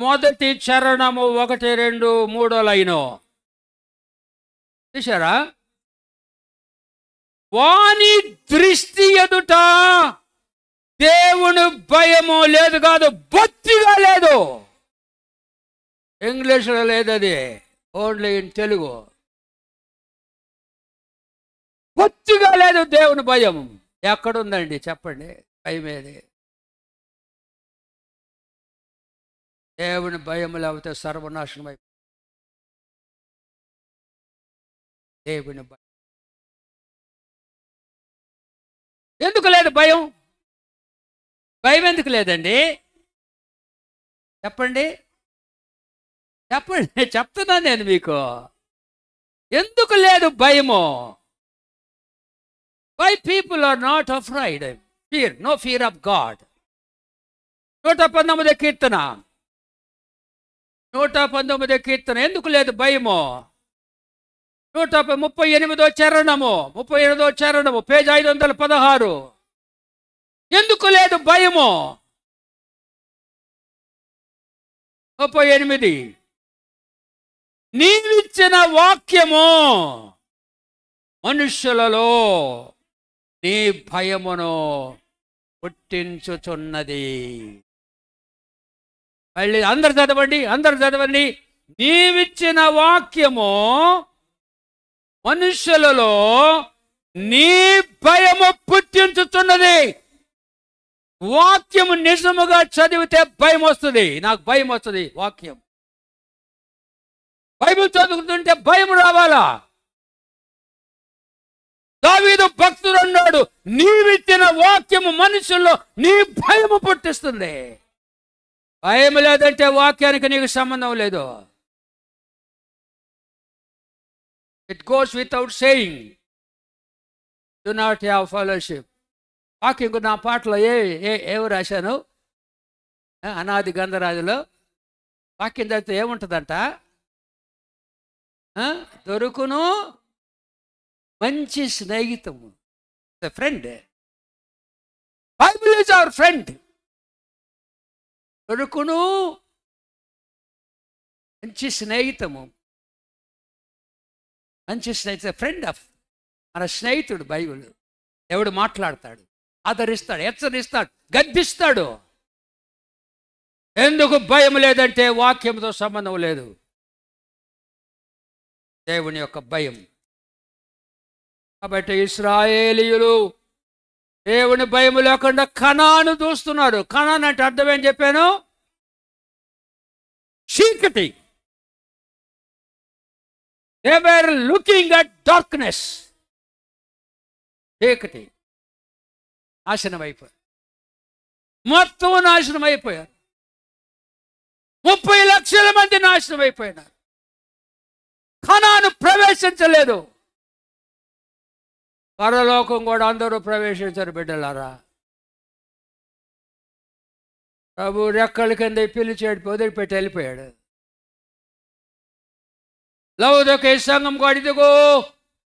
మొదటి చరణము 1, 2, 3 లైను చూసారా? వాని దృష్టి ఎదుట దేవుని భయము లేదు, కాదు బొత్తిగా లేదు. ఇంగ్లీష్లో లేదు, అది ఓన్లీ ఇన్ తెలుగు. బొత్తిగా లేదు దేవుని భయం. ఎక్కడుందండి చెప్పండి భయం ఏది? దేవుని భయం లేకపోతే సర్వనాశనం అయిపోతుంది. దేవుని భయం ఎందుకు లేదు? భయం భయం ఎందుకు లేదండి? చెప్పండి చెప్పండి, చెప్తున్నాను నేను మీకు. ఎందుకు లేదు భయము? Why people are not afraid? Fear, no fear of God. 119 కీర్తన, 119 కీర్తన. ఎందుకు లేదు భయము? 138 చరణము, 38 చరణము, పేజ్ 516. ఎందుకు లేదు భయము? 38. నీవిచ్చిన వాక్యము మనుష్యులలో నీ భయమును పుట్టించుచున్నది. మళ్ళీ అందరు చదవండి, అందరు చదవండి. నీవిచ్చిన వాక్యము మనుష్యులలో నీ భయము పుట్టించుచున్నది. వాక్యము నిజముగా చదివితే భయం వస్తుంది. నాకు భయం వస్తుంది. వాక్యం బైబిల్ చదువుతుంటే భయం రావాలా? దావీదు భక్తుడు అన్నాడు, నీవిచ్చిన వాక్యము మనుషుల్లో నీ భయము పుట్టిస్తుంది. భయం లేదంటే వాక్యానికి నీకు సంబంధం లేదు. It goes without saying, do not have fellowship. వాక్యం నా పాటలో ఏమి రాశాను? అనాది గంధరాజులో వాక్యం చదివితే ఏముంటుందంట? దొరుకును మంచి స్నేహితము. Friend, Bible is our friend. దొరుకును మంచి స్నేహితము. మంచి స్నేహితుడు, ఫ్రెండ్ ఆఫ్, మన స్నేహితుడు బైబిల్. ఎవడు మాట్లాడతాడు, ఆదరిస్తాడు, హెచ్చరిస్తాడు, గద్దిస్తాడు. ఎందుకు భయం లేదంటే వాక్యంతో సంబంధం లేదు. దేవుని యొక్క భయం. కాబట్టి ఇశ్రాయేలీయులు దేవుని భయం లేకుండా కనాను చూస్తున్నారు. కనాన్ అంటే అర్థం ఏం చెప్పాను? చీకటి. They were looking at darkness. చీకటి. నాశనం అయిపోయారు, మొత్తం నాశనం అయిపోయారు. 30 లక్షల మంది నాశనం అయిపోయినారు. కనాను ప్రవేశించలేదు. పరలోకం కూడా అందరూ ప్రవేశించారు బిడ్డలారా. ప్రభు రెక్కల కింద పిలిచాడు, వదిలిపెట్టి వెళ్ళిపోయాడు. లౌదోకయ సంఘం కూడా ఇదిగో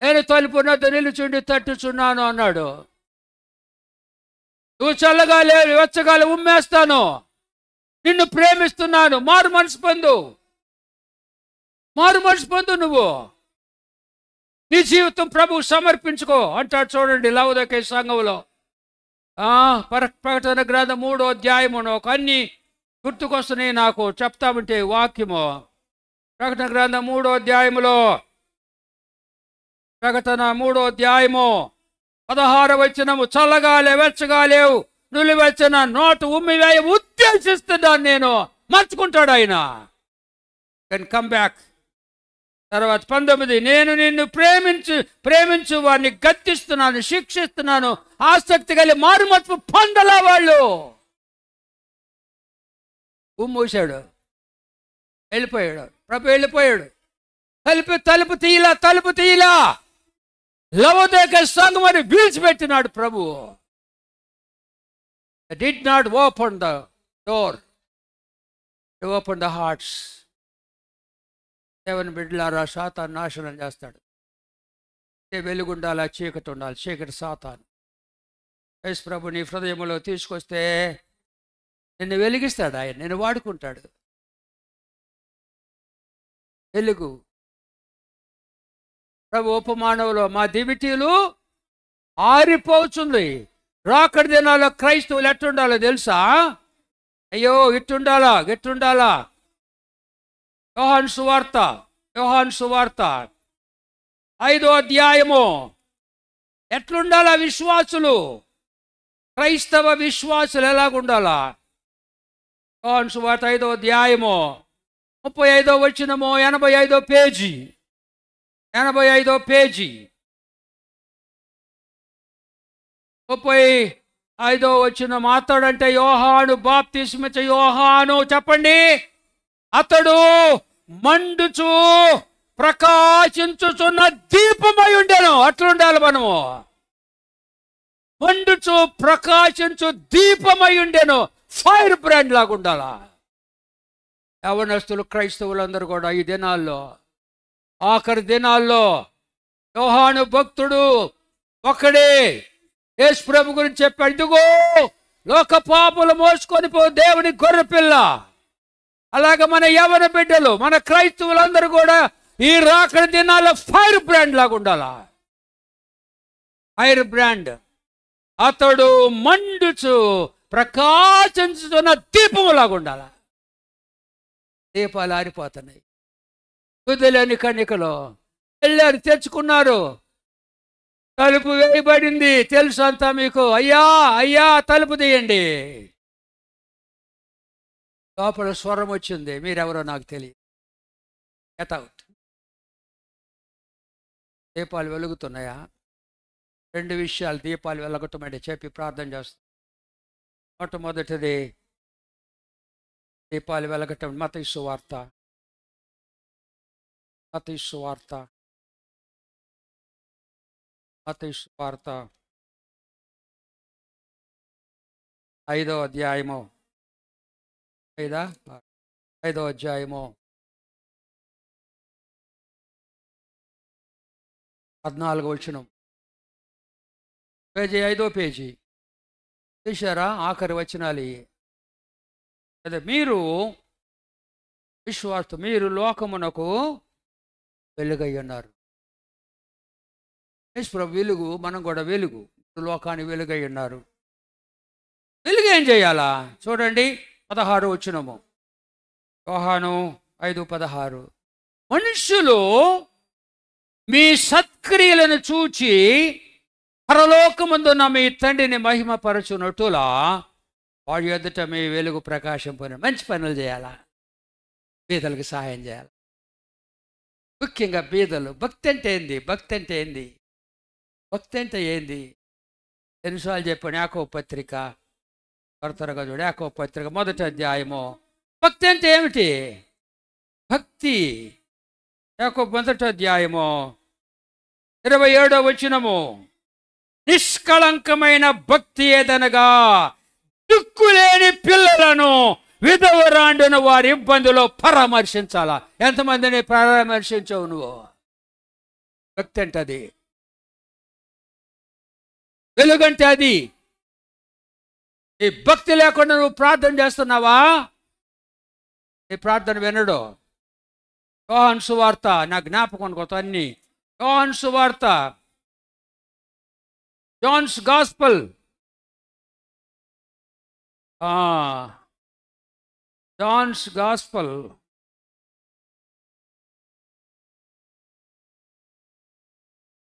నేను తలుపు వద్ద నిలుచుండి తట్టుచున్నాను అన్నాడు. నువ్వు చల్లగా లేదు, వెచ్చగాలి ఉమ్మేస్తాను, నిన్ను ప్రేమిస్తున్నాను, మారు మనసు పొందు, మారు మనసు పొందు, నువ్వు నీ జీవితం ప్రభువు సమర్పించుకో అంటాడు. చూడండి లౌదోకయ సంఘంలో ప్రకటన గ్రంథం 3వ అధ్యాయమును ఒక అన్ని గుర్తుకొస్తున్నాయి నాకు చెప్తామంటే వాక్యము. ప్రకటన గ్రంథం 3వ అధ్యాయములో, ప్రకటన 3వ అధ్యాయము 16వ వచనము, చల్లగాలే వెచ్చగాలేవు నులివెచ్చన నోటు ఉమ్మివేయ ఉద్దేశిస్తున్నాను నేను. మర్చుకుంటాడు ఆయన. Can come back. తర్వాత 19, నేను నిన్ను ప్రేమించు వారిని గద్దిస్తున్నాను, శిక్షిస్తున్నాను, ఆసక్తి కలిగి మారుమర్పు పొందలా వాళ్ళు. ఉమ్మూశాడు. వెళ్ళిపోయాడు. ప్రభు వెళ్ళిపోయాడు. తలుపు తీయలా లవోదికయ సంఘమని విడిచిపెట్టినాడు ప్రభు. did not open the door, he opened the hearts. దేవుని బిడ్డలారా, సాతాను నాశనం చేస్తాడు. వెలుగుండాలా, చీకటి ఉండాలి. చీకటి సాతాను. యేసు ప్రభు నీ హృదయంలో తీసుకొస్తే నిన్ను వెలిగిస్తాడు. ఆయన నిన్ను వాడుకుంటాడు. వెలుగు. ప్రభు ఉపమానంలో మా దివిటీలు ఆరిపోతుంది. రాకడి దినాల్లో క్రైస్తవులు ఎట్టుండాలో తెలుసా? అయ్యో ఇట్టుండాలా గట్టుండాలా. యోహాను సువార్త 5వ అధ్యాయము. ఎట్లుండాలా విశ్వాసులు, క్రైస్తవ విశ్వాసులు ఎలాగుండాలా? యోహాను సువార్త 5వ అధ్యాయము 35వ వచనము, 85వ పేజీ. 85వ పేజీ 35వ వచనం. అతడంటే యోహాను, బాప్తిస్మిచ్చే యోహాను. చెప్పండి. అతడు మండుచు ప్రకాశించుచున్న దీపమై ఉండెను. అట్లుండాలి మనము. మండుచు ప్రకాశించు దీపమై ఉండెను. ఫైర్ బ్రాండ్ లాగా ఉండాలా. యవనస్తులు క్రైస్తవులందరూ కూడా ఈ దినాల్లో, ఆఖరి దినాల్లో యోహాను భక్తుడు ఒకడే యేసు ప్రభు గురించి చెప్పాడు. ఇదిగో లోక పాపులు మోసుకొని పో దేవుని గొర్రెపిల్ల. అలాగే మన యవన బిడ్డలు, మన క్రైస్తవులందరూ కూడా ఈ రాకడి దినాల్లో ఫైర్ బ్రాండ్ లాగా ఉండాలా. Fire brand. అతడు మండుచు ప్రకాశించుతున్న దీపము లాగా ఉండాలా. దీపాలు ఆరిపోతున్నాయి. కుదిలేని కన్నికలో వెళ్ళారు, తెచ్చుకున్నారు. తలుపు వేయబడింది. తెలుసు అంతా మీకు. అయ్యా తలుపు తీయండి. లోపల స్వరం వచ్చింది, మీరెవరో నాకు తెలియదు. Get out. దీపాలు వెలుగుతున్నాయా? 2 విషయాలు దీపాలు వెలగటమంటే చెప్పి ప్రార్థన చేస్తాం. మొట్టమొదటిది దీపాలు వెలగటం. మత్తయి సువార్త 5వ అధ్యాయము 5వ అధ్యాయము 14వ వచనం. పేజీ 5వ పేజీ చూశారా? ఆఖరి వచనాలు. అదే మీరు విశ్వాసం, మీరు లోకమునకు వెలుగై ఉన్నారు. యేసు ప్రభు వెలుగు, మనం కూడా వెలుగు. లోకానికి వెలుగై ఉన్నారు. వెలుగు ఏం చేయాలా? చూడండి 16వ వచనము. యోహాను 5:16. మనుష్యులు మీ సత్క్రియలను చూచి పరలోకమందున్న మీ తండ్రిని మహిమపరచునట్టులా వాడి ఎదుట మీ వెలుగు ప్రకాశింపును. మంచి పనులు చేయాలా, బీదలకు సహాయం చేయాలి. ముఖ్యంగా బీదలు. భక్తి అంటే ఏంది? ఎన్నిసార్లు చెప్పాను? యాకోబు పత్రిక, త్వరగా చూడు. యాకోబు పత్రిక 1వ అధ్యాయము. భక్తి అంటే ఏమిటి? భక్తి. యాకోబు 1వ అధ్యాయము 27వ వచనము. నిష్కళంకమైన భక్తి ఏదనగా దిక్కులేని పిల్లలను, విధవరాండును వారి ఇబ్బందులో పరామర్శించాలా. ఎంతమందిని పరామర్శించవు నువ్వు? భక్తి అంటే అది. వెలుగంటే అది. ఈ భక్తి లేకుండా నువ్వు ప్రార్థన చేస్తున్నావా? ఈ ప్రార్థన వినడు. యోహాను సువార్త, నా జ్ఞాపకం కొత్త అన్ని. యోహాను సువార్త, జాన్స్ గాస్పల్, జాన్స్ గాస్పల్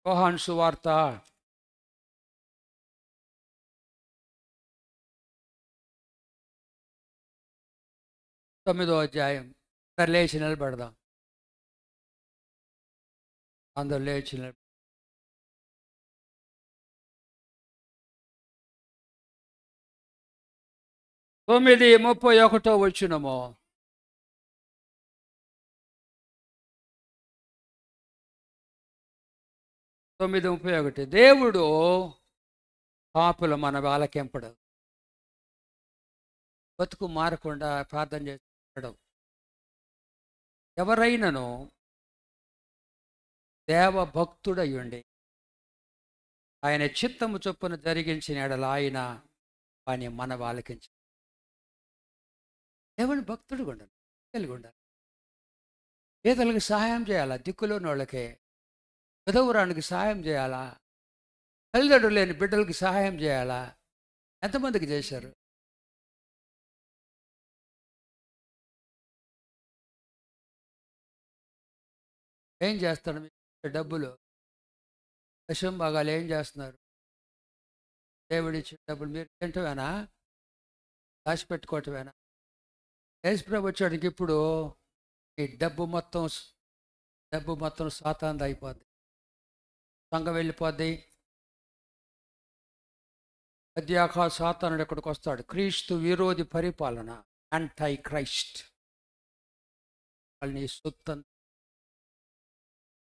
యోహాను సువార్త 9వ అధ్యాయం. అందరు లేచి నిలబడదాం. అందరు లేచి 9:31 వచనము. 9:31 దేవుడు పాపులు మన ఆలకింపడు, బతుకు మారకుండా ప్రార్థన చేస్తాడు. ఎవరైనాను దేవ భక్తుడయ్యుండి ఆయన చిత్తము చొప్పున జరిగించిన ఎడల ఆయన పని మన ఆలకించు. దేవుని భక్తుడు ఉండాలి, కలిగి ఉండాలి. పేదలకు సహాయం చేయాలా, దిక్కులోని వాళ్ళకే, విధవురానికి సహాయం చేయాలా, తల్లిదండ్రులు లేని బిడ్డలకి సహాయం చేయాలా. ఎంతమందికి చేశారు? ఏం చేస్తాడు? మీ డబ్బులు దశం భాగాలు ఏం చేస్తున్నారు? దేవుడిచ్చిన డబ్బులు మీరు తింటవేనా, దాచిపెట్టుకోవటమేనా? యేసుప్రభు వచ్చాడికి ఇప్పుడు ఈ డబ్బు మొత్తం సాతాంది అయిపోద్ది, సంఘం వెళ్ళిపోద్ది. మధ్యాకా సాతానుడు ఎక్కడికి వస్తాడు? క్రీస్తు విరోధి పరిపాలన, యాంటై క్రైస్ట్. వాళ్ళని సొత్తు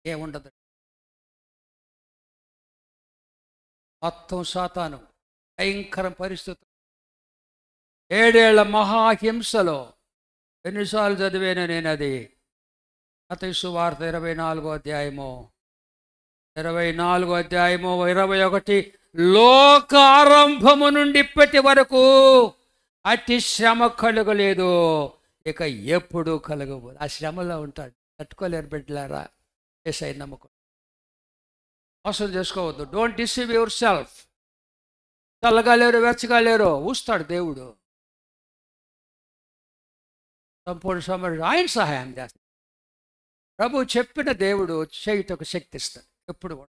ఏముండదు, మొత్తం సాతాను. భయంకర పరిస్థితి. 7 ఏళ్ల మహాహింసలో ఎన్నిసార్లు చదివాను నేను అది. మత్తయి సువార్త 24వ అధ్యాయము 21, లోక ఆరంభము నుండి ఇప్పటి వరకు అతి శ్రమ కలుగలేదు, ఇక ఎప్పుడు కలగబోదు. ఆ శ్రమలో ఉంటాడు, తట్టుకోలేరు బిడ్డలారా. యేసయ్య నమ్మకం, మోసం చేసుకోవద్దు. Don't deceive your self. చల్లగా లేరు, వెచ్చగా లేరు, ఊస్తాడు దేవుడు. సంపూర్ణ సమర్థుడు, ఆయన సహాయం చేస్తాడు. ప్రభు చెప్పిన దేవుడు చేయుటకు శక్తి ఇస్తాడు. ఎప్పుడు కూడా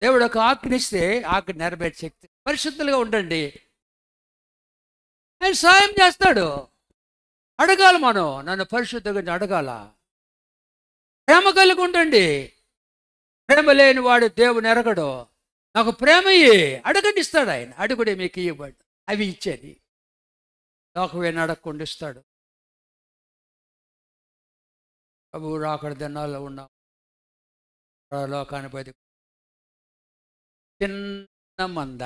దేవుడు ఒక ఆజ్ఞిస్తే ఆజ్ఞ నెరవేర్చే శక్తి. పరిశుద్ధులుగా ఉండండి, ఆయన సహాయం చేస్తాడు. అడగాలి మనం, నన్ను పరిశుద్ధంగా అడగాల. ప్రేమ కలిగి ఉండండి. ప్రేమ లేని వాడు దేవుని ఎరగడు. నాకు ప్రేమ అడగండి, ఇస్తాడు ఆయన. అడుగుడే మీకు ఇవ్వబడు, అవి ఇచ్చేది. లోకవేణి అడగకుండా ఇస్తాడు. ప్రభు రాకడ దినాల్లో ఉన్నాం. లోకాన్ని బతి చిన్న మంద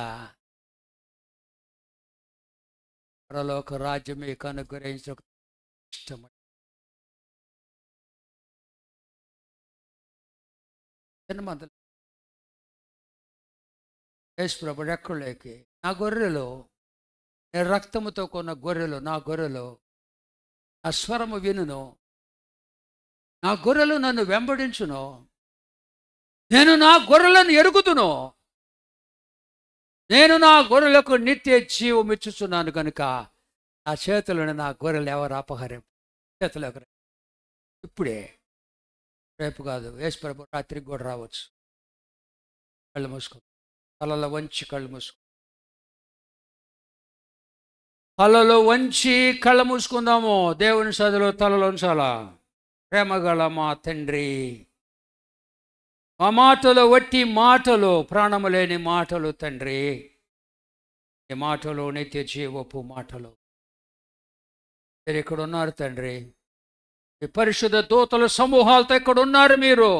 పరలోక రాజ్యం మీకు అనుగ్రహించడం ఇష్టం. చిన్న మందలు యేసుప్రభు రెక్కలేకి, నా గొర్రెలు, నేను రక్తముతో కొన్న గొర్రెలు, నా గొర్రెలు నా స్వరము వినును, నా గొర్రెలు నన్ను వెంబడించును, నేను నా గొర్రెలను ఎరుగుదును, నేను నా గొర్రెలకు నిత్య జీవం ఇచ్చుచున్నాను కనుక నా చేతులను నా గొర్రెలు ఎవరు అపహరింపు. చేతులకు ఇప్పుడే, రేపు కాదు. యేసుప్రభు రాత్రికి కూడా రావచ్చు. కళ్ళు మూసుకో, తలలో వంచి కళ్ళు మూసుకో, తలలో వంచి కళ్ళు మూసుకుందాము. దేవుని సదిలో తలలో ఉంచాలా. ప్రేమగల మా తండ్రి, మా మాటలు వట్టి మాటలు, ప్రాణము లేని మాటలు తండ్రి. ఈ మాటలు నిత్య జీవపు మాటలు. మీరు ఇక్కడ ఉన్నారు తండ్రి. ఈ పరిశుద్ధ దూతల సమూహాలతో ఇక్కడ ఉన్నారు. మీరు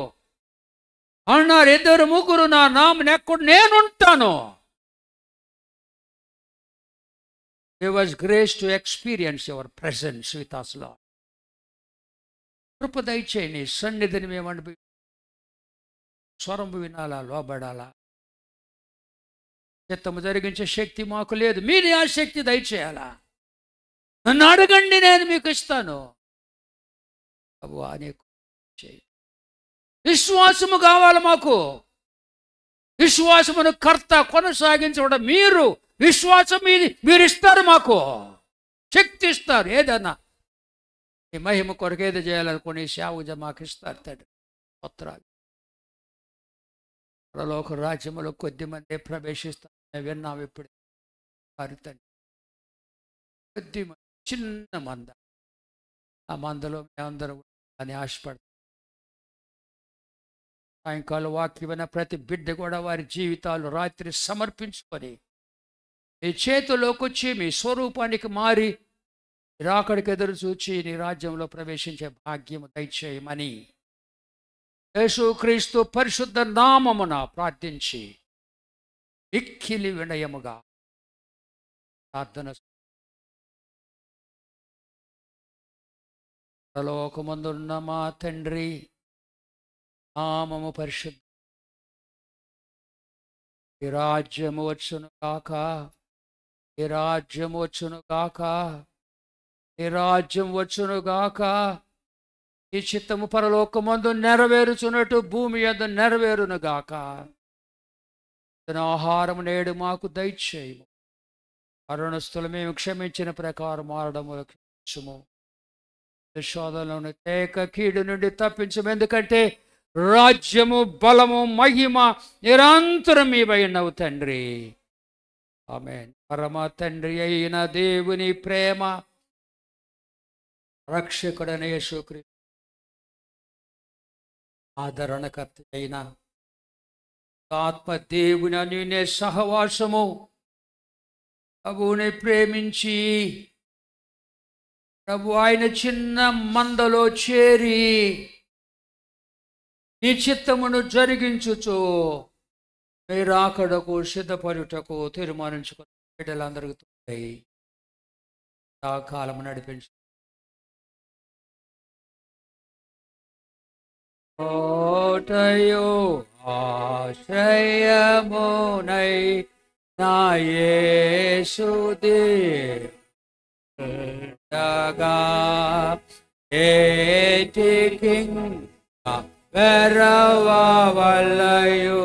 అన్నారు, 2, 3 నా నామం ఎక్కడ నేనుంటాను. Give us grace to experience your presence with us, Lord. కృప దయచేయండి. సన్నిధిని మేము అనుభవి, స్వరం వినాలా, లోబడాలా. చిత్తము జరిగించే శక్తి మాకు లేదు, మీరు ఆ శక్తి దయచేయాలా. నన్ను అడగండి, నేను మీకు ఇస్తాను. విశ్వాసము కావాలి మాకు. విశ్వాసమును కర్త కొనసాగించడం మీరు. విశ్వాసం మీది, మీరు ఇస్తారు మాకు, శక్తి ఇస్తారు. ఏదన్నా ఈ మహిమ కొరకు ఏది చేయాలనుకుని సేవ మాకు ఇస్తారు తండ్రి. పత్రాలు పరలోక రాజ్యములో కొద్దిమంది ప్రవేశిస్తారు విన్నాం. ఇప్పుడు వారి తండ్రి కొద్ది చిన్న మంద, ఆ మందలో మేమందరం అని ఆశపడతాం. సాయంకాలం వాక్యమైన ప్రతి బిడ్డ కూడా వారి జీవితాలు రాత్రి సమర్పించుకొని మీ చేతిలోకి వచ్చి మీ స్వరూపానికి మారి రాకడికి ఎదురు చూచి నీ రాజ్యంలో ప్రవేశించే భాగ్యము దయచేయమని యేసుక్రీస్తు పరిశుద్ధ నామమున ప్రార్థించి మిక్కిలి వినయముగా ప్రార్థన. పరలోకమందున్న మా తండ్రి, నామము పరిశుద్ధ, ఈ రాజ్యము వచ్చును గాక, ఈ రాజ్యం వచ్చును గాక, ఈ రాజ్యం వచ్చును గాక. ఈ చిత్తము పరలోకమందు నెరవేరుచున్నట్టు భూమి యందు నెరవేరును గాక. ఆహారం నేడు మాకు దయచేయము. అరుణస్థులు మేము క్షమించిన ప్రకారం మారడము క్షమించుము. శోధనలోని తేక కీడు నుండి తప్పించము. ఎందుకంటే రాజ్యము, బలము, మహిమ నిరంతరం మీవైనవు తండ్రి. ఆమేన్. పరమ తండ్రి అయిన దేవుని ప్రేమ, రక్షకుడైన యేసుక్రీస్తు, ఆదరణకర్త అయిన ఆత్మ దేవుని అన్యోన్య సహవాసము, ప్రభువుని ప్రేమించి ప్రభు ఆయన చిన్న మందలో చేరి నీ చిత్తమును జరిగించుచు మీరు అక్కడకు సిద్ధపరుటకు తీర్మానించుకుని బిడ్డలందరికీ తోడై ఆ కాలము నడిపించు. కోటయో ఆశ్రయమునై నా యేసుదేవుడగా ఏటికింకా వెరవలయు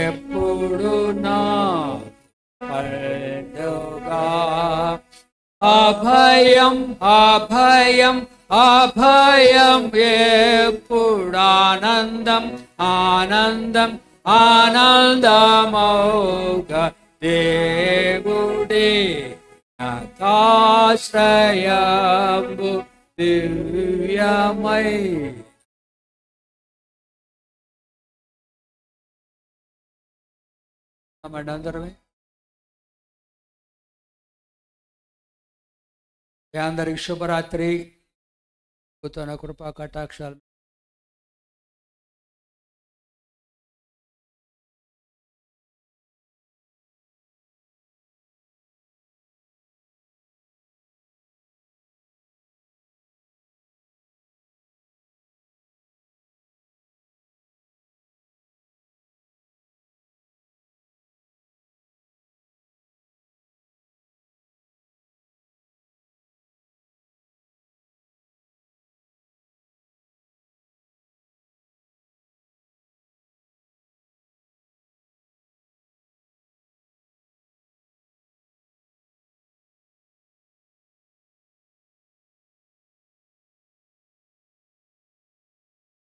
ఎప్పుడు నా పండుగా. అభయం అభయం అభయం ఎప్పుడానందం ఆనందం ఆనందమౌగ దేవుడే నాకాశ్రయంబు దివ్యమై. అందరమే అందరికి శుభరాత్రి. తన కృపా కటాక్షాలు